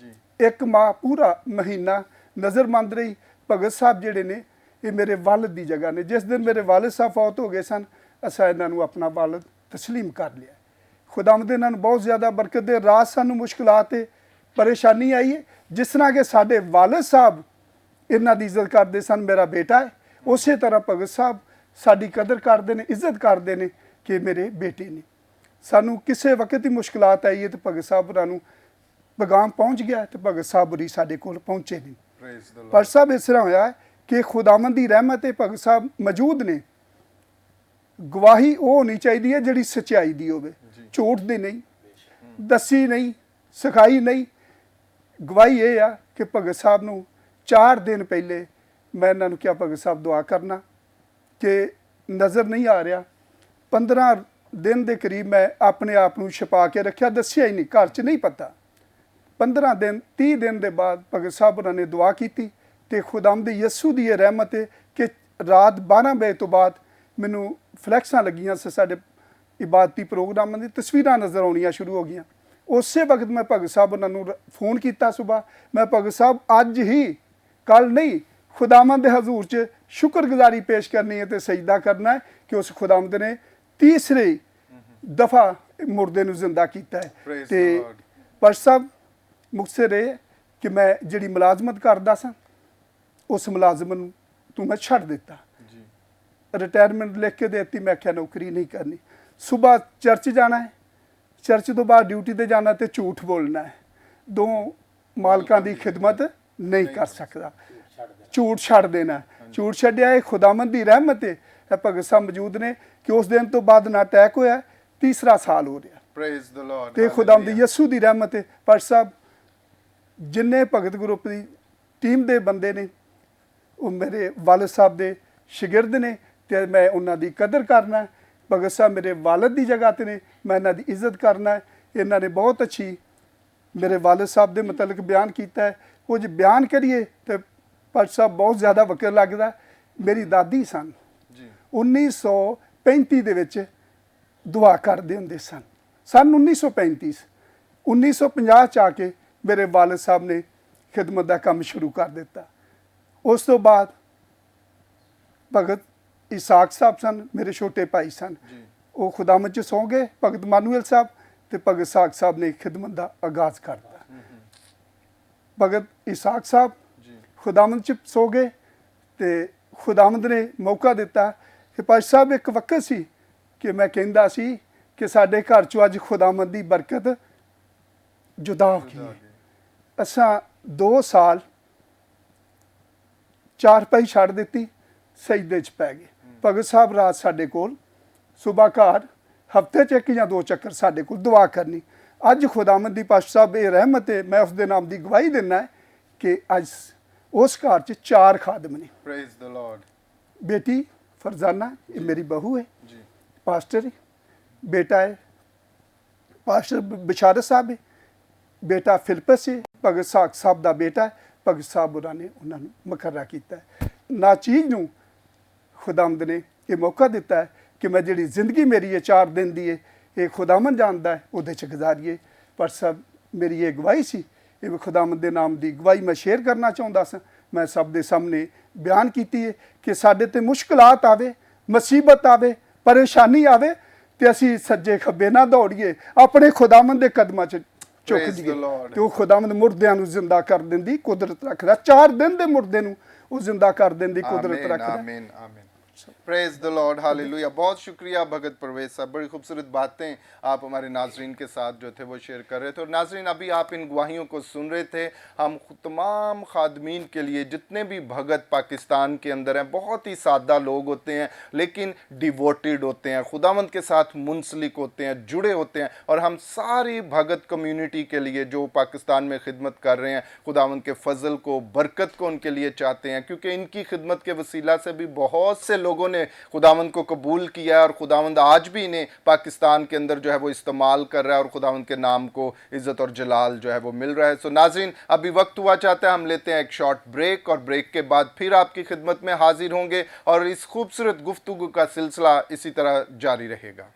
Speaker 1: ਜੀ
Speaker 4: 1 ਮਾਹ ਪੂਰਾ ਮਹੀਨਾ ਨਜ਼ਰ ਬੰਦ ਰਹੀ। ਭਗਤ ਸਾਹਿਬ ਜਿਹੜੇ ਨੇ ਇਹ ਮੇਰੇ ਵਾਲਿਦ ਦੀ ਜਗ੍ਹਾ ਨੇ। ਜਿਸ ਦਿਨ ਮੇਰੇ ਵਾਲਿਦ ਸਾਹਿਬ ਫੌਤ ਹੋ ਗਏ ਸਨ, ਅਸਾਂ ਇਹਨਾਂ ਨੂੰ ਆਪਣਾ ਵਾਲਿਦ ਤਸਲੀਮ ਕਰ ਲਿਆ। ਖੁਦਾਵੰਦ ਇਹਨਾਂ ਨੂੰ ਬਹੁਤ ਜ਼ਿਆਦਾ ਬਰਕਤ ਦੇ। ਰਾਤ ਸਾਨੂੰ ਮੁਸ਼ਕਲਾਤ ਤੇ ਪਰੇਸ਼ਾਨੀ ਆਈ ਹੈ, ਜਿਸ ਤਰ੍ਹਾਂ ਕਿ ਸਾਡੇ ਵਾਲਿਦ ਸਾਹਿਬ ਇਹਨਾਂ ਦੀ ਇੱਜ਼ਤ ਕਰਦੇ ਸਨ, ਮੇਰਾ ਬੇਟਾ ਹੈ, ਉਸੇ ਤਰ੍ਹਾਂ ਭਗਤ ਸਾਹਿਬ ਸਾਡੀ ਕਦਰ ਕਰਦੇ ਨੇ, ਇੱਜ਼ਤ ਕਰਦੇ ਨੇ ਕਿ ਮੇਰੇ ਬੇਟੇ ਨੇ। ਸਾਨੂੰ ਕਿਸੇ ਵਕਤ ਹੀ ਮੁਸ਼ਕਲਾਤ ਆਈ ਹੈ ਤੇ ਭਗਤ ਸਾਹਿਬ ਹੋਰਾਂ ਨੂੰ ਪੈਗਾਮ ਪਹੁੰਚ ਗਿਆ ਤੇ ਭਗਤ ਸਾਹਿਬ ਹੋਰੀ ਸਾਡੇ ਕੋਲ ਪਹੁੰਚੇ ਨੇ।
Speaker 1: ਪ੍ਰੇਜ਼ ਦ
Speaker 4: ਪਰ ਸਾਹਿਬ ਇਸ ਤਰ੍ਹਾਂ ਹੋਇਆ ਕਿ ਖੁਦਾਵੰਦ ਦੀ ਰਹਿਮਤ ਹੈ, ਭਗਤ ਸਾਹਿਬ ਮੌਜੂਦ ਨੇ। ਗਵਾਹੀ ਉਹ ਹੋਣੀ ਚਾਹੀਦੀ ਹੈ ਜਿਹੜੀ ਸੱਚਾਈ ਦੀ ਹੋਵੇ, ਝੂਠ ਦੀ ਨਹੀਂ, ਦੱਸੀ ਨਹੀਂ, ਸਿਖਾਈ ਨਹੀਂ। ਗਵਾਹੀ ਇਹ ਆ ਕਿ ਭਗਤ ਸਾਹਿਬ ਨੂੰ 4 ਦਿਨ ਪਹਿਲੇ ਮੈਂ ਇਹਨਾਂ ਨੂੰ ਕਿਹਾ, ਭਗਤ ਸਾਹਿਬ ਦੁਆ ਕਰਨਾ ਕਿ ਨਜ਼ਰ ਨਹੀਂ ਆ ਰਿਹਾ। 15 ਦਿਨ ਦੇ ਕਰੀਬ ਮੈਂ ਆਪਣੇ ਆਪ ਨੂੰ ਛੁਪਾ ਕੇ ਰੱਖਿਆ, ਦੱਸਿਆ ਹੀ ਨਹੀਂ, ਘਰ 'ਚ ਨਹੀਂ ਪਤਾ। 15 ਦਿਨ 30 ਦਿਨ ਦੇ ਬਾਅਦ ਭਗਤ ਸਾਹਿਬ ਉਹਨਾਂ ਨੇ ਦੁਆ ਕੀਤੀ ਤੇ ਖੁਦਾਵੰਦ ਯਿਸੂ ਦੀ ਇਹ ਰਹਿਮਤ ਹੈ ਕਿ ਰਾਤ 12 ਵਜੇ ਤੋਂ ਬਾਅਦ ਮੈਨੂੰ ਫਲੈਕਸਾਂ ਲੱਗੀਆਂ ਸੀ, ਸਾਡੇ ਇਬਾਦਤੀ ਪ੍ਰੋਗਰਾਮਾਂ ਦੀ ਤਸਵੀਰਾਂ ਨਜ਼ਰ ਆਉਣੀਆਂ ਸ਼ੁਰੂ ਹੋ ਗਈਆਂ। ਉਸੇ ਵਕਤ ਮੈਂ ਭਗਤ ਸਾਹਿਬ ਉਹਨਾਂ ਨੂੰ ਫੋਨ ਕੀਤਾ ਸੁਬਾਹ, ਮੈਂ ਭਗਤ ਸਾਹਿਬ ਅੱਜ ਹੀ, ਕੱਲ ਨਹੀਂ, ਖੁਦਾਵੰਦ ਦੇ ਹਜ਼ੂਰ 'ਚ ਸ਼ੁਕਰਗੁਜ਼ਾਰੀ ਪੇਸ਼ ਕਰਨੀ ਹੈ ਤੇ ਸਜਦਾ ਕਰਨਾ ਹੈ ਕਿ ਉਸ ਖੁਦਾਵੰਦ ਨੇ ਤੀਸਰੇ ਦਫਾ ਮੁਰਦੇ ਨੂੰ ਜ਼ਿੰਦਾ ਕੀਤਾ ਹੈ।
Speaker 1: Praise
Speaker 4: ਤੇ
Speaker 1: the Lord.
Speaker 4: ਪਾਸਟਰ ਸਾਹਿਬ ਮੁਕਤਸਰ ਇਹ ਕਿ ਮੈਂ ਜਿਹੜੀ ਮੁਲਾਜ਼ਮਤ ਕਰਦਾ ਸਾਂ, ਉਸ ਮੁਲਾਜ਼ਮ ਨੂੰ ਤੂੰ ਮੈਂ ਛੱਡ ਦਿੱਤਾ,
Speaker 1: ਜੀ
Speaker 4: ਰਿਟਾਇਰਮੈਂਟ ਲਿਖ ਕੇ ਦੇ ਦਿੱਤੀ। ਮੈਂ ਕਿਹਾ ਨੌਕਰੀ ਨਹੀਂ ਕਰਨੀ। ਸਵੇਰ ਚਰਚ ਜਾਣਾ ਹੈ, ਚਰਚ ਤੋਂ ਬਾਅਦ ਡਿਊਟੀ ਤੇ ਜਾਣਾ ਤੇ ਝੂਠ ਬੋਲਣਾ ਹੈ। 2 ਮਾਲਕਾਂ ਦੀ ਖਿਦਮਤ ਨਹੀਂ ਕਰ ਸਕਦਾ, ਝੂਠ ਛੱਡ ਦੇਣਾ। ਝੂਠ ਛੱਡਿਆ, ਇਹ ਖੁਦਾਵੰਦ ਦੀ ਰਹਿਮਤ ਹੈ। ਇਹ ਭਗਤ ਸਾਹਿਬ ਮੌਜੂਦ ਨੇ ਕਿ ਉਸ ਦਿਨ ਤੋਂ ਬਾਅਦ ਨਾ ਅਟੈਕ ਹੋਇਆ, ਤੀਸਰਾ ਸਾਲ ਹੋ ਰਿਹਾ
Speaker 1: ਪ੍ਰੇਜ਼ ਦ ਲਾਰਡ।
Speaker 4: ਤੇ ਖੁਦਾਵੰਦ ਯਿਸੂ ਦੀ ਰਹਿਮਤ ਹੈ। ਪਰ ਸਾਹਿਬ ਜਿੰਨੇ ਭਗਤ ਗਰੁੱਪ ਦੀ ਟੀਮ ਦੇ ਬੰਦੇ ਨੇ ਉਹ ਮੇਰੇ ਵਾਲਿਦ ਸਾਹਿਬ ਦੇ ਸ਼ਾਗਿਰਦ ਨੇ ਤੇ ਮੈਂ ਉਹਨਾਂ ਦੀ ਕਦਰ ਕਰਨਾ ਹੈ। ਭਗਤ ਸਾਹਿਬ ਮੇਰੇ ਵਾਲਿਦ ਦੀ ਜਗ੍ਹਾ ਤੇ ਨੇ, ਮੈਂ ਇਹਨਾਂ ਦੀ ਇੱਜ਼ਤ ਕਰਨਾ ਹੈ। ਇਹਨਾਂ ਨੇ ਬਹੁਤ ਅੱਛੀ ਮੇਰੇ ਵਾਲਿਦ ਸਾਹਿਬ ਦੇ ਮੁਤਲਕ ਬਿਆਨ ਕੀਤਾ ਹੈ। ਕੁਝ ਬਿਆਨ ਕਰੀਏ ਤੇ ਪਰ ਸਾਹਿਬ ਬਹੁਤ ਜ਼ਿਆਦਾ ਵਕਰ ਲੱਗਦਾ। ਮੇਰੀ ਦਾਦੀ ਸਨ,
Speaker 1: ਜੀ
Speaker 4: 1935 ਦੇ ਵਿੱਚ ਦੁਆ ਕਰਦੇ ਹੁੰਦੇ ਸਨ। ਸਨ 1935 1950 ਚ ਆ ਕੇ ਮੇਰੇ ਵਾਲਿਦ ਸਾਹਿਬ ਨੇ ਖਿਦਮਤ ਦਾ ਕੰਮ ਸ਼ੁਰੂ ਕਰ ਦਿੱਤਾ। ਉਸ ਤੋਂ ਬਾਅਦ ਭਗਤ ਇਸਾਕ ਸਾਹਿਬ ਸਨ, ਮੇਰੇ ਛੋਟੇ ਭਾਈ ਸਨ,
Speaker 1: ਜੀ
Speaker 4: ਉਹ ਖੁਦਾਵੰਦ ਚ ਸੌਂ ਗਏ। ਭਗਤ ਮਾਨੂਅਲ ਸਾਹਿਬ ਤੇ ਭਗਤ ਇਸਾਕ ਸਾਹਿਬ ਨੇ ਖਿਦਮਤ ਦਾ ਆਗਾਜ਼ ਕਰ ਦਿੱਤਾ। ਭਗਤ ਇਸਾਕ ਸਾਹਿਬ
Speaker 1: ਜੀ
Speaker 4: ਖੁਦਾਵੰਦ ਚ ਸੌ ਗਏ ਤੇ ਖੁਦਾਵੰਦ ਨੇ ਮੌਕਾ ਦਿੱਤਾ ਕਿ ਪਾਸ਼ਾ ਸਾਹਿਬ ਇੱਕ ਵਕਤ ਸੀ ਕਿ ਮੈਂ ਕਹਿੰਦਾ ਸੀ ਕਿ ਸਾਡੇ ਘਰ ਚੋਂ ਅੱਜ ਖੁਦਾਵੰਦ ਦੀ ਬਰਕਤ ਜੁਦਾ ਹੋ ਗਈ ਹੈ। ਅਸਾਂ 2 ਸਾਲ ਚਾਰਪਾਈ ਛੱਡ ਦਿੱਤੀ, ਸਜਦੇ 'ਚ ਪੈ ਗਏ। ਭਗਤ ਸਾਹਿਬ ਰਾਤ ਸਾਡੇ ਕੋਲ, ਸੁਬਹ ਘਰ, ਹਫਤੇ 'ਚ 1 ਜਾਂ 2 ਚੱਕਰ ਸਾਡੇ ਕੋਲ ਦੁਆ ਕਰਨੀ। ਅੱਜ ਖੁਦਾਵੰਦ ਦੀ ਪਾਸ਼ਾ ਸਾਹਿਬ ਇਹ ਰਹਿਮਤ ਹੈ, ਮੈਂ ਉਸ ਦੇ ਨਾਮ ਦੀ ਗਵਾਹੀ ਦਿੰਦਾ ਹੈ ਕਿ ਅੱਜ ਉਸ ਘਰ 'ਚ 4 ਖਾਦਮ ਨੇ।
Speaker 1: Praise the Lord.
Speaker 4: ਬੇਟੀ ਫਰਜ਼ਾਨਾ, ਇਹ ਮੇਰੀ ਬਹੂ ਹੈ,
Speaker 1: ਜੀ
Speaker 4: ਪਾਸਟਰ ਹੈ। ਬੇਟਾ ਹੈ ਪਾਸਟਰ ਬਿਸ਼ਾਰਤ ਸਾਹਿਬ ਹੈ। ਬੇਟਾ ਫਿਲਪਸ ਹੈ, ਭਗਤ ਸਾਹਿਬ ਦਾ ਬੇਟਾ ਹੈ। ਭਗਤ ਸਾਹਿਬ ਹੋਰਾਂ ਨੇ ਉਹਨਾਂ ਨੂੰ ਮੁਕਰਰਾ ਕੀਤਾ ਹੈ। ਨਾਚੀਜ਼ ਨੂੰ ਖੁਦਾਵੰਦ ਨੇ ਇਹ ਮੌਕਾ ਦਿੱਤਾ ਹੈ ਕਿ ਮੈਂ ਜਿਹੜੀ ਜ਼ਿੰਦਗੀ ਮੇਰੀ ਇਹ 4 ਦਿਨ ਦੀ ਹੈ, ਇਹ ਖੁਦਾਵੰਦ ਜਾਣਦਾ ਹੈ, ਉਹਦੇ 'ਚ ਗੁਜ਼ਾਰੀਏ। ਪਰ ਸਭ ਮੇਰੀ ਇਹ ਗਵਾਹੀ ਸੀ, ਇਹ ਖੁਦਾਵੰਦ ਦੇ ਨਾਮ ਦੀ ਗਵਾਹੀ ਮੈਂ ਸ਼ੇਅਰ ਕਰਨਾ ਚਾਹੁੰਦਾ ਸਾਂ। ਮੈਂ ਸਭ ਦੇ ਸਾਹਮਣੇ ਬਿਆਨ ਕੀਤੀ ਹੈ ਕਿ ਸਾਡੇ ਤੇ ਮੁਸ਼ਕਲਾਤ ਆਵੇ, ਮੁਸੀਬਤ ਆਵੇ, ਪਰੇਸ਼ਾਨੀ ਆਵੇ ਤੇ ਅਸੀਂ ਸੱਜੇ ਖੱਬੇ ਨਾ ਦੌੜੀਏ, ਆਪਣੇ ਖੁਦਾਵੰਦ ਦੇ ਕਦਮਾਂ 'ਚ ਝੁਕ
Speaker 1: Praise the
Speaker 4: ਜਾਈਏ
Speaker 1: Lord.
Speaker 4: ਤੇ ਉਹ ਖੁਦਾਵੰਦ ਮੁਰਦਿਆਂ ਨੂੰ ਜ਼ਿੰਦਾ ਕਰ ਦਿੰਦੀ ਕੁਦਰਤ ਰੱਖਦਾ। 4 ਦਿਨ ਦੇ ਮੁਰਦੇ ਨੂੰ ਉਹ ਜ਼ਿੰਦਾ ਕਰ ਦਿੰਦੀ ਕੁਦਰਤ
Speaker 1: ਆਮੀਨ
Speaker 4: ਰੱਖਦਾ।
Speaker 1: ਆਮੀਨ ਆਮੀਨ। Praise the lord, hallelujah. बहुत शुक्रिया भगत परवेज साहब, बड़ी खूबसूरत बातें आप हमारे नाजरीन के साथ जो थे वो शेयर कर रहे थे। और नाजरीन, अभी आप इन गवाहियों को सुन रहे थे। हम तमाम खादमीन के लिए, जितने भी भगत पाकिस्तान के अंदर हैं, बहुत ही सादा लोग होते हैं लेकिन डिवोटेड होते हैं, खुदावंद के साथ मुंसलिक होते हैं, जुड़े होते हैं। और हम सारी भगत कम्युनिटी के लिए जो पाकिस्तान में खिदमत कर रहे हैं, खुदावंद के फजल को, बरकत को उनके लिए चाहते हैं, क्योंकि इनकी खिदमत के वसीला से भी बहुत से लोगों ने खुदावंद को कबूल किया है। और खुदावंद आज भी इन्हें पाकिस्तान के अंदर जो है वो इस्तेमाल कर रहा है और खुदावंद के नाम को इज्जत और जलाल जो है वो मिल रहा है। सो नाज़रीन, अभी वक्त हुआ चाहता है हम लेते हैं एक शॉर्ट ब्रेक, और ब्रेक के बाद फिर आपकी खिदमत में हाजिर होंगे और इस खूबसूरत गुफ्तगू का सिलसिला इसी तरह जारी रहेगा।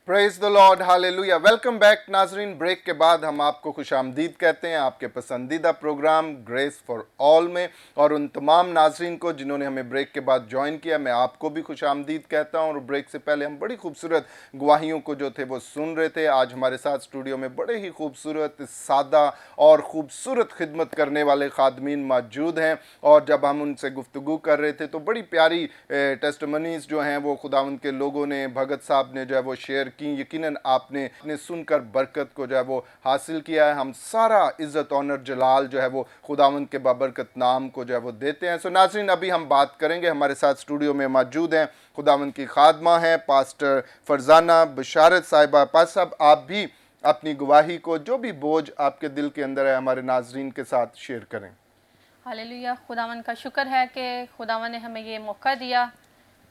Speaker 1: Praise the lord, hallelujah. Welcome back नाजरीन। ब्रेक के बाद हम आपको खुशामदीद कहते हैं आपके पसंदीदा प्रोग्राम ग्रेस फॉर ऑल में। और उन तमाम नाजरीन को जिन्होंने हमें ब्रेक के बाद ज्वाइन किया, मैं आपको भी खुशामदीद कहता हूं। और ब्रेक से पहले हम बड़ी खूबसूरत गवाहियों को जो थे वो सुन रहे थे। आज हमारे साथ स्टूडियो में बड़े ही खूबसूरत, सादा और ख़ूबसूरत खिदमत करने वाले खादमीन मौजूद हैं। और जब हम उनसे गुफ्तगू कर रहे थे तो बड़ी प्यारी टेस्टमनीज़ जो हैं वो खुदावंद के लोगों ने, भगत साहब ने जो है वो शेयर की। यकीनन आपने सुनकर बरकत को जो है वो हासिल किया है। हम सारा इज़्ज़त, ऑनर, जलाल जो है वो खुदावंद के बाबरकत नाम को जो है वो देते हैं। सो नाज़रीन, अभी हम बात करेंगे, हमारे साथ स्टूडियो में मौजूद हैं खुदावंद की खादमा हैं पास्टर फरजाना बशारत साहिबा। पास साहब, आप भी अपनी गवाही को, जो भी बोझ आपके दिल के अंदर है, हमारे नाजरीन के साथ शेयर करें।
Speaker 3: हालेलुया। खुदावन का शुक्र है कि खुदावन ने हमें ये मौका दिया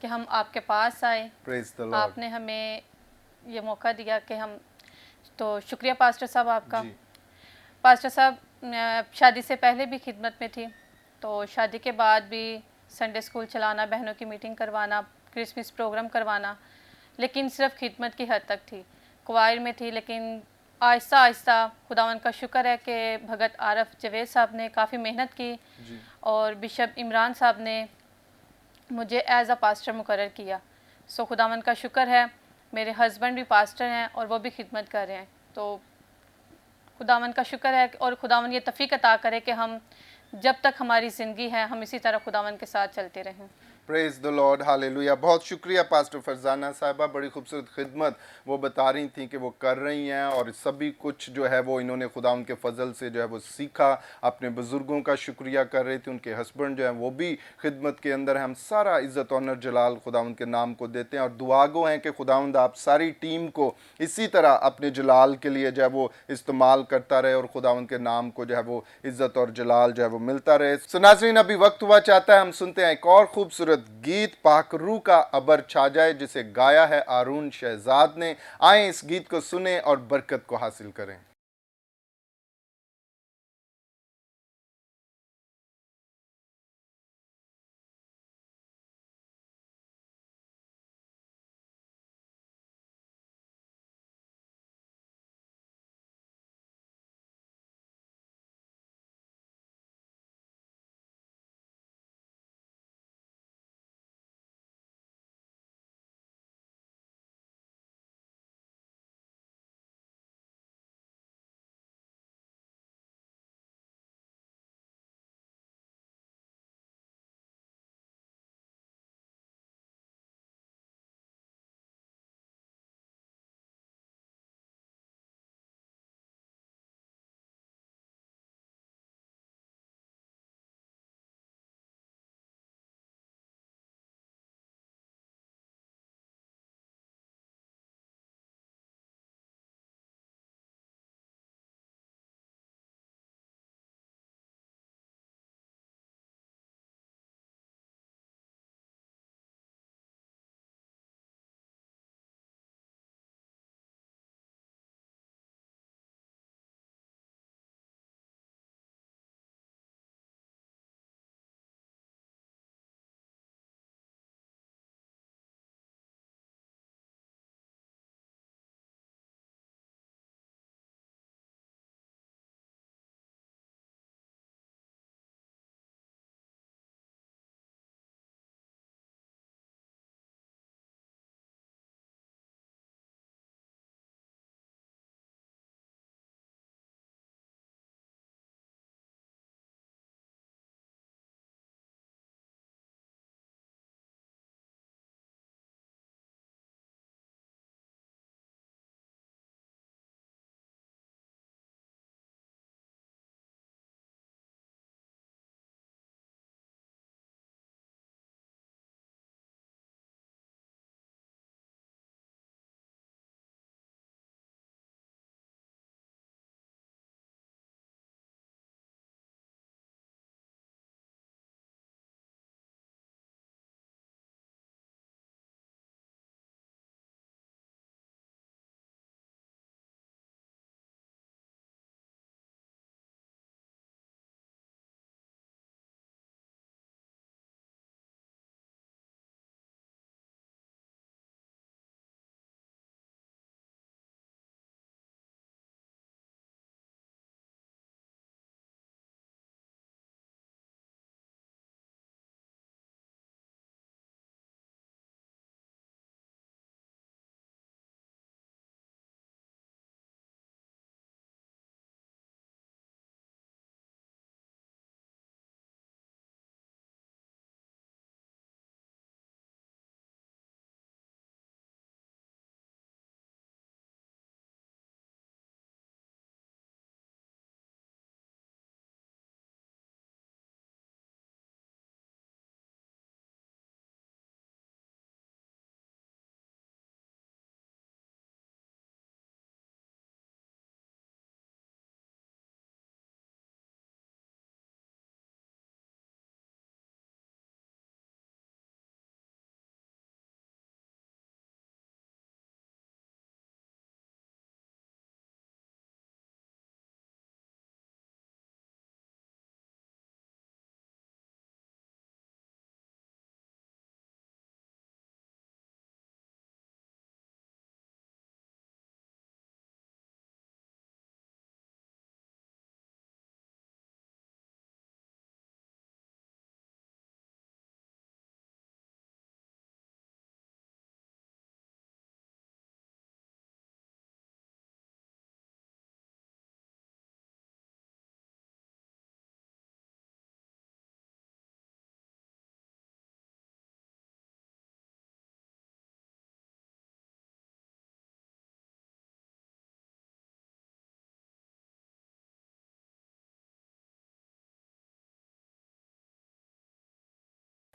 Speaker 3: कि हम आपके पास आए।
Speaker 1: Praise the Lord.
Speaker 3: आपने हमें ये मौका दिया कि हम, तो शुक्रिया पास्टर साहब आपका।
Speaker 1: जी।
Speaker 3: पास्टर साहब, शादी से पहले भी खिदमत में थी, तो शादी के बाद भी संडे स्कूल चलाना, बहनों की मीटिंग करवाना, क्रिसमस प्रोग्राम करवाना, लेकिन सिर्फ खिदमत की हद तक थी। क्वायर में थी, लेकिन आहिस्ता आहिस्ता खुदावन का शुक्र है कि भगत आरफ जवेद साहब ने काफ़ी मेहनत की
Speaker 1: जी।
Speaker 3: और बिशप इमरान साहब ने मुझे एज अ पास्टर मुकर्रर किया। सो खुदावन का शुक्र है, मेरे हस्बैंड भी पास्टर हैं और वो भी खिदमत कर रहे हैं। तो खुदावन का शुक्र है, और खुदावन ये तौफीक अता करे कि हम जब तक हमारी ज़िंदगी है हम इसी तरह खुदावन के साथ चलते रहें।
Speaker 1: Praise the lord, hallelujah. बहुत शुक्रिया पास्टर फरजाना साहिबा, बड़ी खूबसूरत खिदमत वो बता रही थी कि वो कर रही हैं। और सभी कुछ जो है वो इन्होंने खुदा उनके फजल से जो है वो सीखा। अपने बुज़ुर्गों का शुक्रिया कर रहे थे, उनके हस्बैंड जो है वो भी खिदमत के अंदर है। हम सारा इज़्ज़त, ऑनर, जलाल खुदा उनके नाम को देते हैं और दुआगो हैं कि खुदावंद आप सारी टीम को इसी तरह अपने जलाल के लिए जो है वो इस्तेमाल करता रहे और खुदावंद के नाम को जो है वो इज़्ज़त और जलाल जो है वो मिलता रहे। सो नाज़रीन, अभी वक्त हुआ चाहता है हम सुनते हैं एक और खूबसूरत गीत, पाकरू का अबर छा जाए, जिसे गाया है आरून शहजाद ने। आए इस गीत को सुने और बरकत को हासिल करें।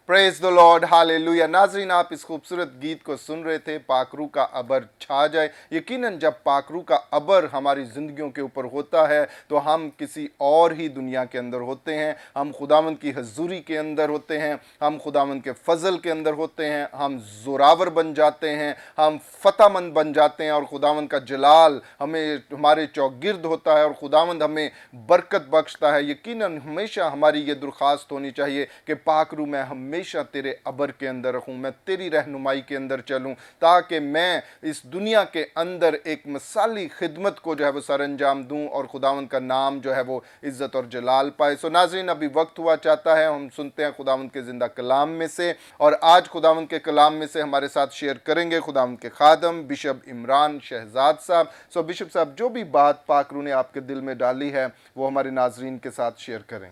Speaker 1: Praise the lord, hallelujah. नाज़रीन, आप इस खूबसूरत गीत को सुन रहे थे, पाकरू का अबर छा जाए। यकीनन जब पाकरू का अबर हमारी ज़िंदगियों के ऊपर होता है तो हम किसी और ही दुनिया के अंदर होते हैं। हम खुदावंद की हजूरी के अंदर होते हैं, हम खुदावंद के फजल के अंदर होते हैं, हम जोरावर बन जाते हैं, हम फतहमंद बन जाते हैं और खुदावंद का जलाल हमें हमारे चौगिर्द होता है और खुदावंद हमें बरकत बख्शता है। यकीनन हमेशा हमारी ये दरख्वास्त होनी चाहिए कि पाकरू मैं हमेशा तेरे अबर के अंदर रहूं, मैं तेरी रहनुमाई के अंदर चलूं, ताकि मैं इस दुनिया के अंदर एक मिसाली खिदमत को जो है वो सर अंजाम दूं और खुदावंद का नाम जो है वो इज़्ज़त और जलाल पाए। सो नाज़रीन, अभी वक्त हुआ चाहता है हम सुनते हैं खुदावंद के ज़िंदा कलाम में से, और आज खुदावंद के कलाम में से हमारे साथ शेयर करेंगे खुदावंद के खादम बिशप इमरान शहजाद साहब। सो बिशप साहब, जो भी बात पाकरू ने आपके दिल में डाली है वो हमारे नाज़रीन के साथ शेयर करें।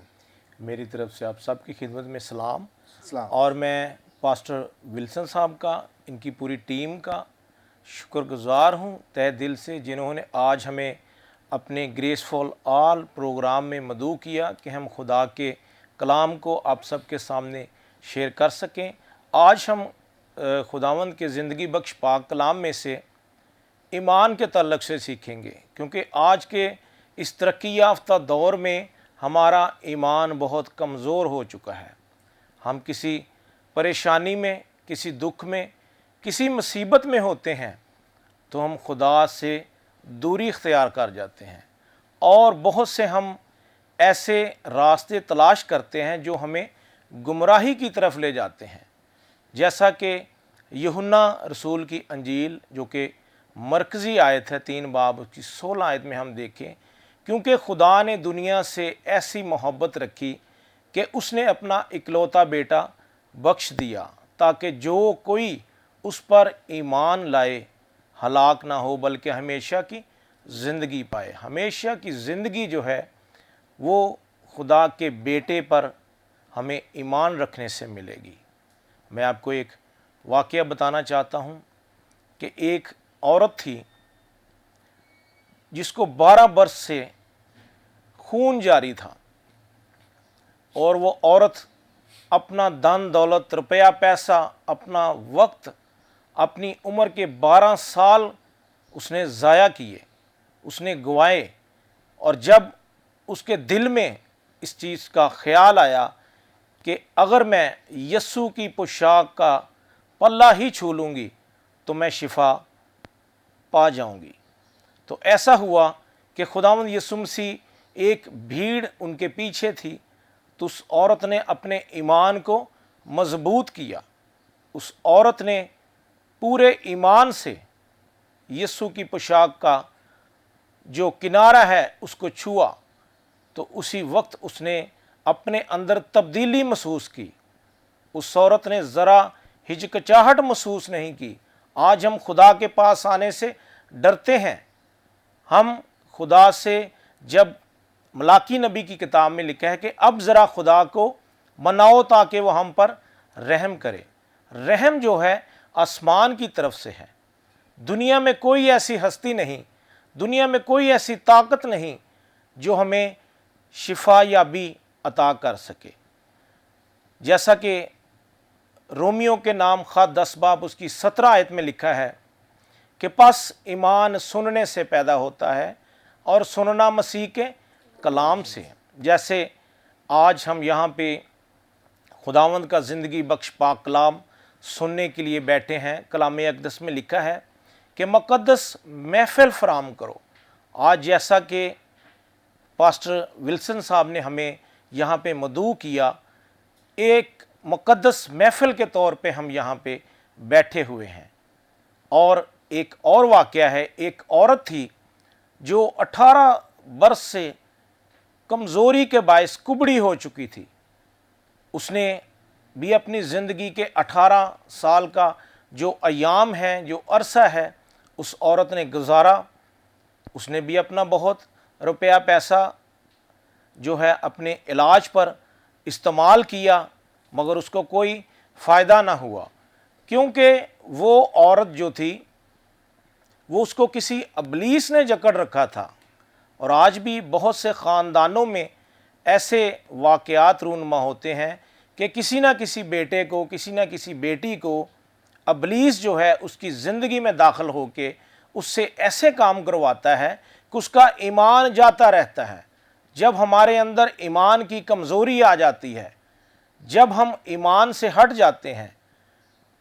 Speaker 2: मेरी तरफ से आप सबकी खिदमत में सलाम।
Speaker 1: सलाम।
Speaker 2: और मैं पास्टर विल्सन साहब का, इनकी पूरी टीम का शुक्रगुजार हूँ तहे दिल से, जिन्होंने आज हमें अपने ग्रेसफुल ऑल प्रोग्राम में मदऊ किया कि हम खुदा के कलाम को आप सबके सामने शेयर कर सकें। आज हम खुदावंद के ज़िंदगी बख्श पाक कलाम में से ईमान के तल्लक से सीखेंगे, क्योंकि आज के इस तरक्की याफ्ता दौर में हमारा ईमान बहुत कमज़ोर हो चुका है। हम किसी परेशानी में, किसी दुख में, किसी मुसीबत में होते हैं तो हम खुदा से दूरी इख्तियार कर जाते हैं, और बहुत से हम ऐसे रास्ते तलाश करते हैं जो हमें गुमराही की तरफ ले जाते हैं। जैसा कि यूहन्ना रसूल की अंजील, जो कि मरकज़ी आयत है 3 बाब की 16 आयत में हम देखें, क्योंकि खुदा ने दुनिया से ऐसी मोहब्बत रखी कि उसने अपना इकलौता बेटा बख्श दिया, ताकि जो कोई उस पर ईमान लाए हलाक ना हो बल्कि हमेशा की ज़िंदगी पाए। हमेशा की ज़िंदगी जो है वो खुदा के बेटे पर हमें ईमान रखने से मिलेगी। मैं आपको एक वाक़या बताना चाहता हूँ कि एक औरत थी जिसको 12 बरस से खून जारी था, और वो औरत अपना धन दौलत, रुपया पैसा, अपना वक्त, अपनी उम्र के 12 साल उसने ज़ाया किए, उसने गंवाए। और जब उसके दिल में इस चीज़ का ख्याल आया कि अगर मैं यस्सु की पोशाक का पल्ला ही छू लूँगी तो मैं शिफा पा जाऊँगी, तो ऐसा हुआ कि खुदावंद यीशु मसीह, एक भीड़ उनके पीछे थी, तो उस औरत ने अपने ईमान को मजबूत किया। उस औरत ने पूरे ईमान से यीशु की पोशाक का जो किनारा है उसको छुआ, तो उसी वक्त उसने अपने अंदर तब्दीली महसूस की। उस औरत ने ज़रा हिचकिचाहट महसूस नहीं की। आज हम खुदा के पास आने से डरते हैं। हम खुदा से, जब मलाकी नबी की किताब में लिखा है कि अब ज़रा खुदा को मनाओ ताकि वो हम पर रहम करे। रहम जो है आसमान की तरफ से है। दुनिया में कोई ऐसी हस्ती नहीं, दुनिया में कोई ऐसी ताकत नहीं जो हमें शिफा याबी अता कर सके। जैसा कि रोमियो के नाम ख़त 10 बाब उसकी 17 आयत में लिखा है कि पस ईमान सुनने से पैदा होता है और सुनना मसीह के कलाम से। जैसे आज हम यहाँ पे खुदावंद का ज़िंदगी बख्श पाक कलाम सुनने के लिए बैठे हैं, कलाम अक़दस में लिखा है कि मुक़द्दस महफ़िल फराम करो। आज जैसा कि पास्टर विल्सन साहब ने हमें यहाँ पे मदऊ किया, एक मुक़द्दस महफ़िल के तौर पे हम यहाँ पे बैठे हुए हैं। और एक और वाक़या है, एक औरत थी जो 18 बरस से कमज़ोरी के बायस कुबड़ी हो चुकी थी। उसने भी अपनी ज़िंदगी के 18 साल का जो अयाम है, जो अरसा है, उस औरत ने गुजारा। उसने भी अपना बहुत रुपया पैसा जो है अपने इलाज पर इस्तेमाल किया, मगर उसको कोई फ़ायदा ना हुआ, क्योंकि वो औरत जो थी वो उसको किसी अबलीस ने जकड़ रखा था। और आज भी बहुत से ख़ानदानों में ऐसे वाक़यात रूनुमा होते हैं
Speaker 5: کہ کسی نہ کسی بیٹے کو, کسی نہ کسی بیٹی کو ابلیس جو ہے اس کی زندگی میں داخل ہو کے اس سے ایسے کام کرواتا ہے کہ اس کا ایمان جاتا رہتا ہے. جب ہمارے اندر ایمان کی کمزوری آ جاتی ہے, جب ہم ایمان سے ہٹ جاتے ہیں,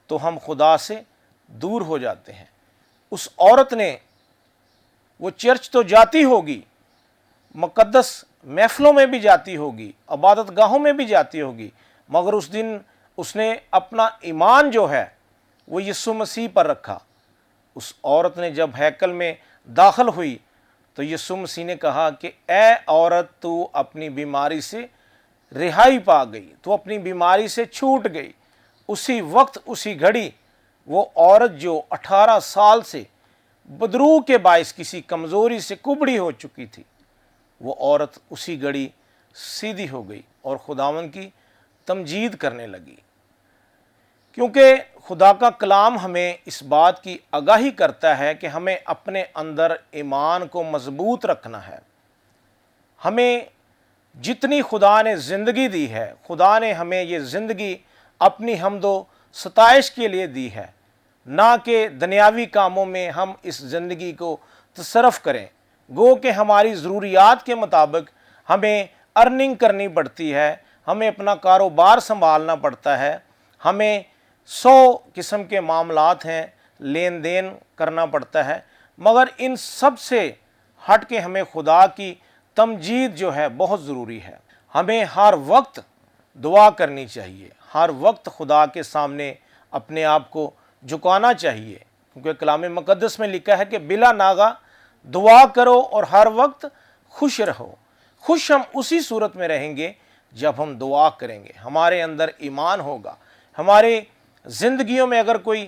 Speaker 5: تو ہم خدا سے دور ہو جاتے ہیں. اس عورت نے, وہ چرچ تو جاتی ہوگی, مقدس محفلوں میں بھی جاتی ہوگی, عبادت گاہوں میں بھی جاتی ہوگی, مگر اس دن اس نے اپنا ایمان جو ہے وہ یسوع مسیح پر رکھا. اس عورت نے جب ہیکل میں داخل ہوئی تو یسوع مسیح نے کہا کہ اے عورت, تو اپنی بیماری سے رہائی پا گئی, تو اپنی بیماری سے چھوٹ گئی. اسی وقت, اسی گھڑی وہ عورت جو 18 سال سے بدرو کے باعث کسی کمزوری سے کبڑی ہو چکی تھی, وہ عورت اسی گھڑی سیدھی ہو گئی اور خداوند کی تمجید کرنے لگی. کیونکہ خدا کا کلام ہمیں اس بات کی آگاہی کرتا ہے کہ ہمیں اپنے اندر ایمان کو مضبوط رکھنا ہے. ہمیں جتنی خدا نے زندگی دی ہے, خدا نے ہمیں یہ زندگی اپنی حمد و ستائش کے لیے دی ہے, نہ کہ دنیاوی کاموں میں ہم اس زندگی کو تصرف کریں. گو کہ ہماری ضروریات کے مطابق ہمیں ارننگ کرنی پڑتی ہے, ہمیں اپنا کاروبار سنبھالنا پڑتا ہے, ہمیں 100 قسم کے معاملات ہیں, لین دین کرنا پڑتا ہے, مگر ان سب سے ہٹ کے ہمیں خدا کی تمجید جو ہے بہت ضروری ہے. ہمیں ہر وقت دعا کرنی چاہیے, ہر وقت خدا کے سامنے اپنے آپ کو جھکانا چاہیے, کیونکہ کلام مقدس میں لکھا ہے کہ بلا ناغہ دعا کرو اور ہر وقت خوش رہو. خوش ہم اسی صورت میں رہیں گے جب ہم دعا کریں گے, ہمارے اندر ایمان ہوگا. ہمارے زندگیوں میں اگر کوئی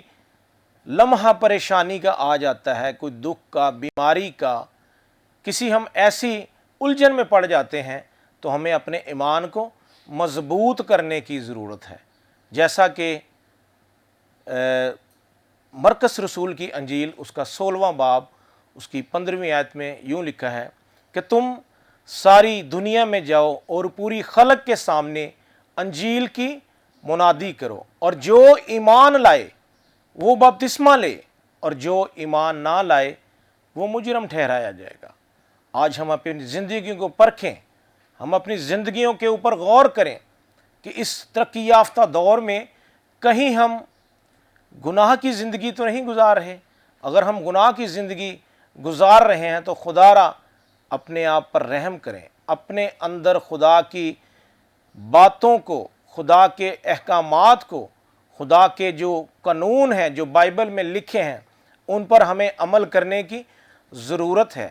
Speaker 5: لمحہ پریشانی کا آ جاتا ہے, کوئی دکھ کا, بیماری کا, کسی ہم ایسی الجھن میں پڑ جاتے ہیں, تو ہمیں اپنے ایمان کو مضبوط کرنے کی ضرورت ہے. جیسا کہ مرکس رسول کی انجیل اس کا 16واں باب اس کی 15ویں آیت میں یوں لکھا ہے کہ تم ساری دنیا میں جاؤ اور پوری خلق کے سامنے انجیل کی منادی کرو, اور جو ایمان لائے وہ بپتسمہ لے, اور جو ایمان نہ لائے وہ مجرم ٹھہرایا جائے گا. آج ہم اپنی زندگیوں کو پرکھیں, ہم اپنی زندگیوں کے اوپر غور کریں کہ اس ترقی یافتہ دور میں کہیں ہم گناہ کی زندگی تو نہیں گزار رہے. اگر ہم گناہ کی زندگی گزار رہے ہیں تو خدا را اپنے آپ پر رحم کریں, اپنے اندر خدا کی باتوں کو, خدا کے احکامات کو, خدا کے جو قانون ہیں جو بائبل میں لکھے ہیں ان پر ہمیں عمل کرنے کی ضرورت ہے.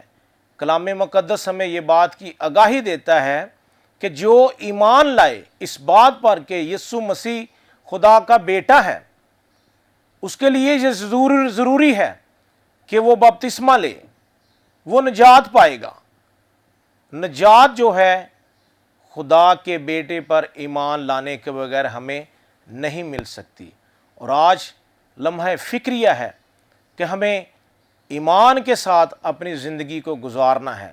Speaker 5: کلام مقدس ہمیں یہ بات کی آگاہی دیتا ہے کہ جو ایمان لائے اس بات پر کہ یسوع مسیح خدا کا بیٹا ہے, اس کے لیے یہ ضروری ہے کہ وہ بپتسمہ لے, وہ نجات پائے گا. نجات جو ہے خدا کے بیٹے پر ایمان لانے کے بغیر ہمیں نہیں مل سکتی. اور آج لمحہ فکریہ ہے کہ ہمیں ایمان کے ساتھ اپنی زندگی کو گزارنا ہے.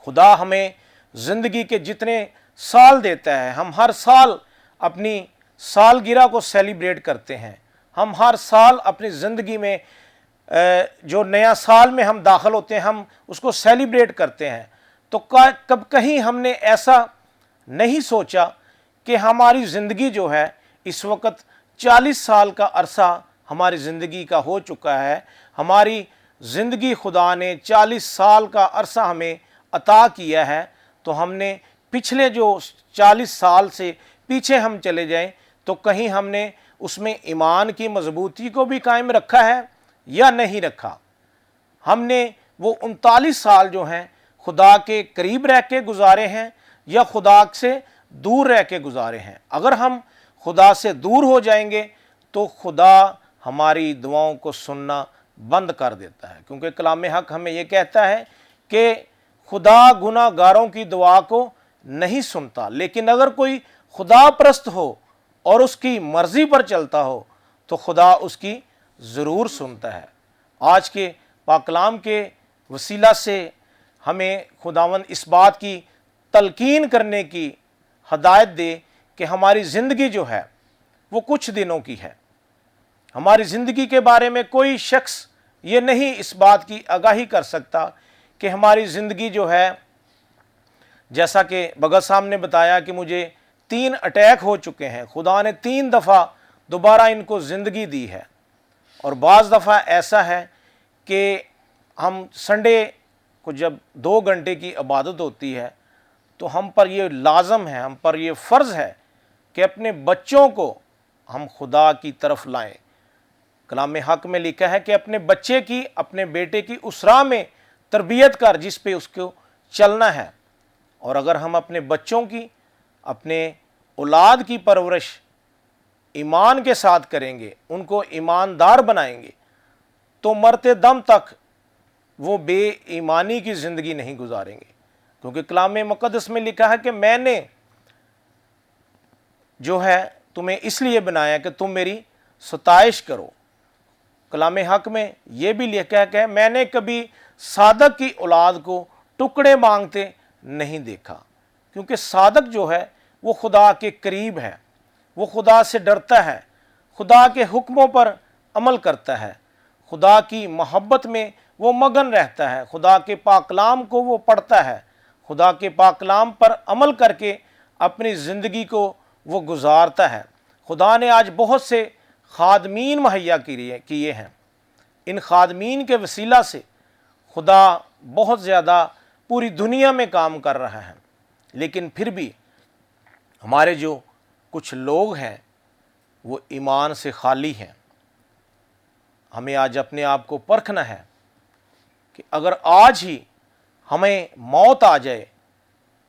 Speaker 5: خدا ہمیں زندگی کے جتنے سال دیتا ہے, ہم ہر سال اپنی سالگرہ کو سیلیبریٹ کرتے ہیں, ہم ہر سال اپنی زندگی میں جو نیا سال میں ہم داخل ہوتے ہیں ہم اس کو سیلیبریٹ کرتے ہیں. تو کب کہیں ہم نے ایسا نہیں سوچا کہ ہماری زندگی جو ہے اس وقت 40 سال کا عرصہ ہماری زندگی کا ہو چکا ہے. ہماری زندگی خدا نے 40 سال کا عرصہ ہمیں عطا کیا ہے, تو ہم نے پچھلے جو 40 سال سے پیچھے ہم چلے جائیں تو کہیں ہم نے اس میں ایمان کی مضبوطی کو بھی قائم رکھا ہے یا نہیں رکھا. ہم نے وہ 39 سال جو ہیں خدا کے قریب رہ کے گزارے ہیں یا خدا سے دور رہ کے گزارے ہیں. اگر ہم خدا سے دور ہو جائیں گے تو خدا ہماری دعاؤں کو سننا بند کر دیتا ہے, کیونکہ کلام حق ہمیں یہ کہتا ہے کہ خدا گناہ گاروں کی دعا کو نہیں سنتا, لیکن اگر کوئی خدا پرست ہو اور اس کی مرضی پر چلتا ہو تو خدا اس کی ضرور سنتا ہے. آج کے پاک کلام کے وسیلہ سے ہمیں خداوند اس بات کی تلقین کرنے کی ہدایت دے کہ ہماری زندگی جو ہے وہ کچھ دنوں کی ہے. ہماری زندگی کے بارے میں کوئی شخص یہ نہیں اس بات کی آگاہی کر سکتا کہ ہماری زندگی جو ہے، جیسا کہ بھگت صاحب نے بتایا کہ مجھے 3 اٹیک ہو چکے ہیں، خدا نے 3 دفعہ دوبارہ ان کو زندگی دی ہے. اور بعض دفعہ ایسا ہے کہ ہم سنڈے کو جب 2 گھنٹے کی عبادت ہوتی ہے تو ہم پر یہ لازم ہے، ہم پر یہ فرض ہے کہ اپنے بچوں کو ہم خدا کی طرف لائیں. کلام حق میں لکھا ہے کہ اپنے بچے کی، اپنے بیٹے کی اس راہ میں تربیت کر جس پہ اس کو چلنا ہے. اور اگر ہم اپنے بچوں کی، اپنے اولاد کی پرورش ایمان کے ساتھ کریں گے، ان کو ایماندار بنائیں گے، تو مرتے دم تک وہ بے ایمانی کی زندگی نہیں گزاریں گے. کیونکہ کلام مقدس میں لکھا ہے کہ میں نے جو ہے تمہیں اس لیے بنایا کہ تم میری ستائش کرو. کلام حق میں یہ بھی لکھا ہے کہ میں نے کبھی صادق کی اولاد کو ٹکڑے مانگتے نہیں دیکھا. کیونکہ صادق جو ہے وہ خدا کے قریب ہے، وہ خدا سے ڈرتا ہے، خدا کے حکموں پر عمل کرتا ہے، خدا کی محبت میں وہ مگن رہتا ہے، خدا کے پاک کلام کو وہ پڑھتا ہے، خدا کے پاک کلام پر عمل کر کے اپنی زندگی کو وہ گزارتا ہے. خدا نے آج بہت سے خادمین مہیا کیے ہیں. ان خادمین کے وسیلہ سے خدا بہت زیادہ پوری دنیا میں کام کر رہا ہے. لیکن پھر بھی ہمارے جو کچھ لوگ ہیں وہ ایمان سے خالی ہیں. ہمیں آج اپنے آپ کو پرکھنا ہے کہ اگر آج ہی ہمیں موت آ جائے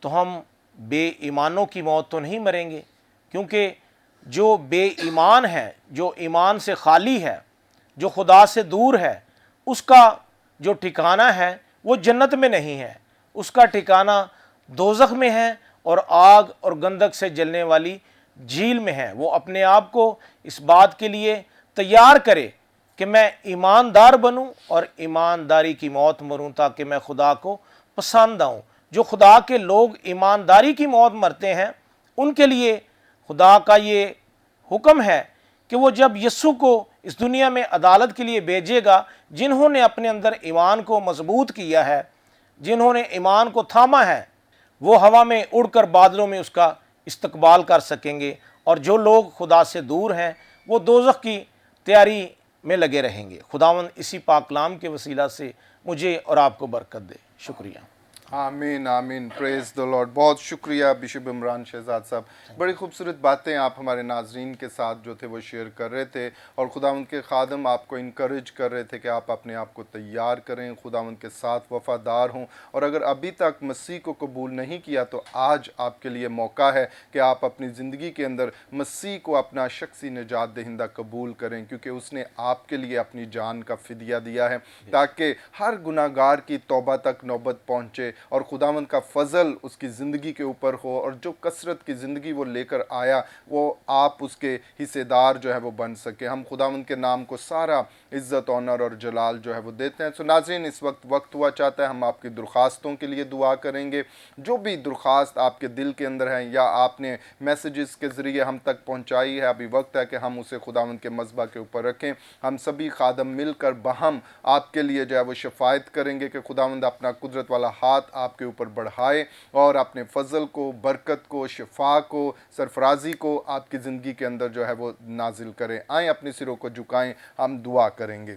Speaker 5: تو ہم بے ایمانوں کی موت تو نہیں مریں گے. کیونکہ جو بے ایمان ہے، جو ایمان سے خالی ہے، جو خدا سے دور ہے، اس کا جو ٹھکانہ ہے وہ جنت میں نہیں ہے، اس کا ٹھکانہ دوزخ میں ہے اور آگ اور گندک سے جلنے والی جھیل میں ہے. وہ اپنے آپ کو اس بات کے لیے تیار کرے کہ میں ایماندار بنوں اور ایمانداری کی موت مروں تاکہ میں خدا کو پسند آؤں. جو خدا کے لوگ ایمانداری کی موت مرتے ہیں ان کے لیے خدا کا یہ حکم ہے کہ وہ جب یسوع کو اس دنیا میں عدالت کے لیے بھیجے گا، جنہوں نے اپنے اندر ایمان کو مضبوط کیا ہے، جنہوں نے ایمان کو تھاما ہے، وہ ہوا میں اڑ کر بادلوں میں اس کا استقبال کر سکیں گے. اور جو لوگ خدا سے دور ہیں وہ دوزخ کی تیاری میں لگے رہیں گے. خداوند اسی پاک کلام کے وسیلہ سے مجھے اور آپ کو برکت دے. شکریہ.
Speaker 1: آمین آمین. پریز دی لارڈ. بہت شکریہ بشپ عمران شہزاد صاحب. بڑی خوبصورت باتیں آپ ہمارے ناظرین کے ساتھ جو تھے وہ شیئر کر رہے تھے، اور خداوند کے خادم آپ کو انکریج کر رہے تھے کہ آپ اپنے آپ کو تیار کریں، خداوند کے ساتھ وفادار ہوں. اور اگر ابھی تک مسیح کو قبول نہیں کیا تو آج آپ کے لیے موقع ہے کہ آپ اپنی زندگی کے اندر مسیح کو اپنا شخصی نجات دہندہ قبول کریں، کیونکہ اس نے آپ کے لیے اپنی جان کا فدیہ دیا ہے تاکہ ہر گناہ گار کی توبہ تک نوبت پہنچے اور خداوند کا فضل اس کی زندگی کے اوپر ہو، اور جو کثرت کی زندگی وہ لے کر آیا وہ آپ اس کے حصے دار جو ہے وہ بن سکے. ہم خداوند کے نام کو سارا عزت، آنر اور جلال جو ہے وہ دیتے ہیں. سو ناظرین، اس وقت ہوا چاہتا ہے ہم آپ کی درخواستوں کے لیے دعا کریں گے. جو بھی درخواست آپ کے دل کے اندر ہے یا آپ نے میسیجز کے ذریعے ہم تک پہنچائی ہے، ابھی وقت ہے کہ ہم اسے خداوند کے مذبح کے اوپر رکھیں. ہم سبھی خادم مل کر باہم آپ کے لیے جو ہے وہ شفاعت کریں گے کہ خداوند اپنا قدرت والا ہاتھ آپ کے اوپر بڑھائے اور اپنے فضل کو، برکت کو، شفا کو، سرفرازی کو آپ کی زندگی کے اندر جو ہے وہ نازل کریں. آئیں اپنے سروں کو جھکائیں، ہم دعا کریں گے.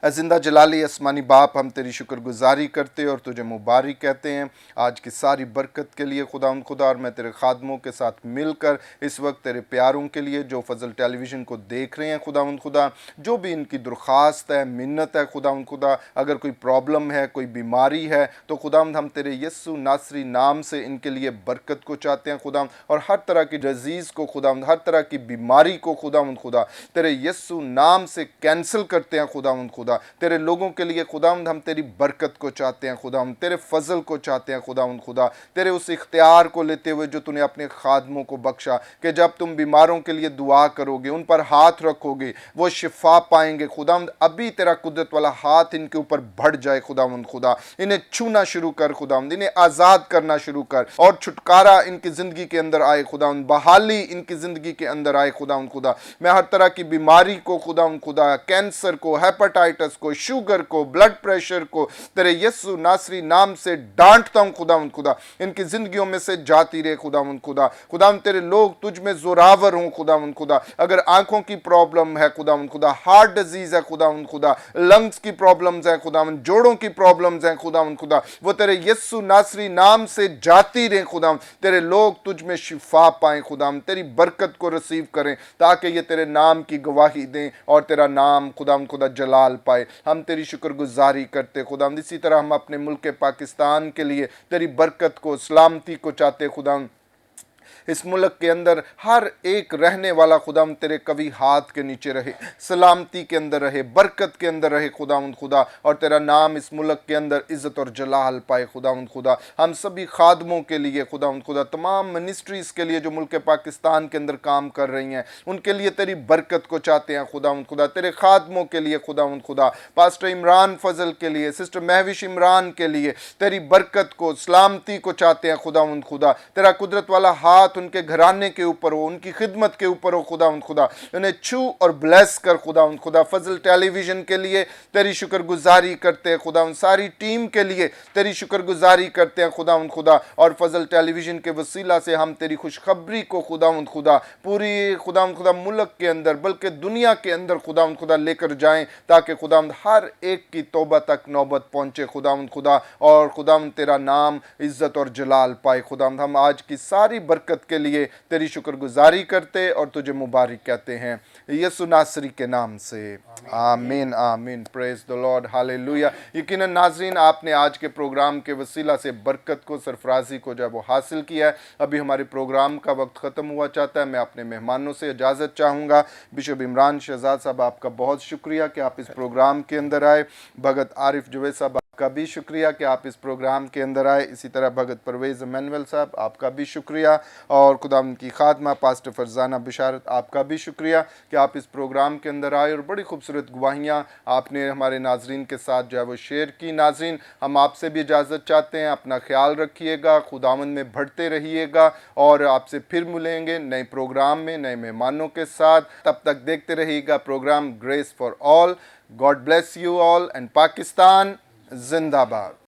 Speaker 1: اے زندہ جلالی آسمانی باپ، ہم تیری شکر گزاری کرتے اور تجھے مبارک کہتے ہیں آج کی ساری برکت کے لیے. خدا اور میں تیرے خادموں کے ساتھ مل کر اس وقت تیرے پیاروں کے لیے جو فضل ٹیلی ویژن کو دیکھ رہے ہیں خدا جو بھی ان کی درخواست ہے، منت ہے خدا، اگر کوئی پرابلم ہے، کوئی بیماری ہے تو ہم تیرے یسوع ناصری نام سے ان کے لیے برکت کو چاہتے ہیں اور ہر طرح کی ڈیزیز کو ہر طرح کی بیماری کو خدا تیرے یسوع نام سے کینسل کرتے ہیں खुदा, तेरे लोगों के लिए खुदावंद हम तेरी बरकत को चाहते हैं खुदावंद, तेरे फजल को चाहते हैं खुदावंद खुदा, तेरे उस इख्तियार को लेते हुए जो तूने अपने खादमों को बख्शा कि जब तुम बीमारों के लिए दुआ करोगे, उन पर हाथ रखोगे, वो शिफा पाएंगे खुदावंद। अभी तेरा कुदरत वाला हाथ इनके ऊपर बढ़ जाए खुदावंद खुदा, इन्हें छूना शुरू कर खुदावंद, इन्हें आज़ाद करना शुरू कर और छुटकारा इनकी ज़िंदगी के अंदर आए खुदावंद, बहाली इनकी ज़िंदगी के अंदर आए खुदावंद खुदा। मैं हर तरह की बीमारी को खुदावंद खुदा, कैंसर को, हेपेटाइटिस को, शुगर को, ब्लड प्रेशर को तेरे यीशु नासरी नाम से डांटता हूँ खुदावंद खुदा, इनकी ज़िंदगियों में से जाती रहे खुदावंद खुदा। खुदावंद तेरे लोग तुझ में जोरावर हों खुदावंद खुदा, अगर आंखों की प्रॉब्लम है खुदावंद खुदा, हार्ट डिजीज़ है खुदावंद खुदा, लंग्स की प्रॉब्लम्स हैं खुदावंद, जोड़ों की प्रॉब्लम्स हैं खुदावंद खुदा, वो तेरे यीशु नासरी नाम से जाती रहे खुदावंद। तेरे लोग तुझ में शिफा पाएं खुदावंद, तेरी बरकत को रिसीव करें ताकि ये तेरे नाम की गवाही दें और तेरा नाम खुदावंद खुदा जलाल पाए। हम तेरी शुक्रगुजारी करते खुदावंद। इसी तरह हम अपने मुल्क पाकिस्तान के लिए तेरी बरकत को, सलामती को चाहते खुदावंद। इस मुल्क के अंदर हर एक रहने वाला खुदावंद तेरे कभी हाथ के नीचे रहे, सलामती के अंदर रहे, बरकत के अंदर रहे खुदावंद खुदा, और तेरा नाम इस मुल्क के अंदर इज़्ज़त और जलाल पाए खुदावंद खुदा। हम सभी खादमों के लिए खुदावंद खुदा, तमाम मिनिस्ट्रीज़ के लिए जो मुल्क पाकिस्तान के अंदर काम कर रही हैं, उनके लिए तेरी बरकत को चाहते हैं खुदावंद खुदा। तेरे खादमों के लिए खुदावंद खुदा, पास्टर इमरान फजल के लिए, सिस्टर महविश इमरान के लिए तेरी बरकत को, सलामती को चाहते हैं खुदावंद खुदा। तेरा कुदरत वाला हाथ उनके घराने के ऊपर हो, उनकी खिदमत के ऊपर हो खुदावंद खुदा, उन्हें छू और ब्लेस कर खुदावंद खुदा। फजल टेलीविजन के लिए तेरी शुक्रगुजारी करते हैं खुदावंद, सारी टीम के लिए तेरी शुक्रगुजारी करते हैं खुदावंद खुदा, और फजल टेलीविजन के वसीला से हम तेरी खुशखबरी को खुदावंद खुदा पूरी खुदावंद खुदा मुल्क के अंदर बल्कि दुनिया के अंदर खुदावंद खुदा लेकर जाएं, ताकि खुदावंद हर एक की तौबा तक नौबत पहुंचे खुदावंद खुदा, और खुदावंद तेरा नाम इज़्ज़त और जलाल पाए खुदावंद। हम आज की सारी बरकत के लिए तेरी शुक्रगुजारी करते और तुझे मुबारक कहते हैं यीशु नासरी के नाम से, आमीन आमीन। Praise the lord, hallelujah. यकीनन नाज़रीन, आपने आज के प्रोग्राम के वसीला से बरकत को, सरफराजी को जब वो हासिल किया है। अभी हमारे प्रोग्राम का वक्त ख़त्म हुआ चाहता है। मैं अपने मेहमानों से इजाज़त चाहूँगा। बिशप इमरान शहजाद साहब, आपका बहुत शुक्रिया कि आप इस प्रोग्राम के अंदर आए। भगत आरिफ जुवैद साहब, आपका भी शुक्रिया कि आप इस प्रोग्राम के अंदर आए। इसी तरह भगत परवेज़ इमैनुअल साहब, आपका भी शुक्रिया, और खुदावंद की खादमा पास्टर फरजाना बिशारत, आपका भी शुक्रिया कि आप इस प्रोग्राम के अंदर आए और बड़ी खूबसूरत गवाहियाँ आपने हमारे नाजरीन के साथ जो है वो शेयर की। नाजरीन, हम आपसे भी इजाज़त चाहते हैं। अपना ख्याल रखिएगा, खुदावंद में बढ़ते रहिएगा, और आपसे फिर मिलेंगे नए प्रोग्राम में नए मेहमानों के साथ। तब तक देखते रहिएगा program grace for all. God bless you all, and Pakistan जिंदाबाद।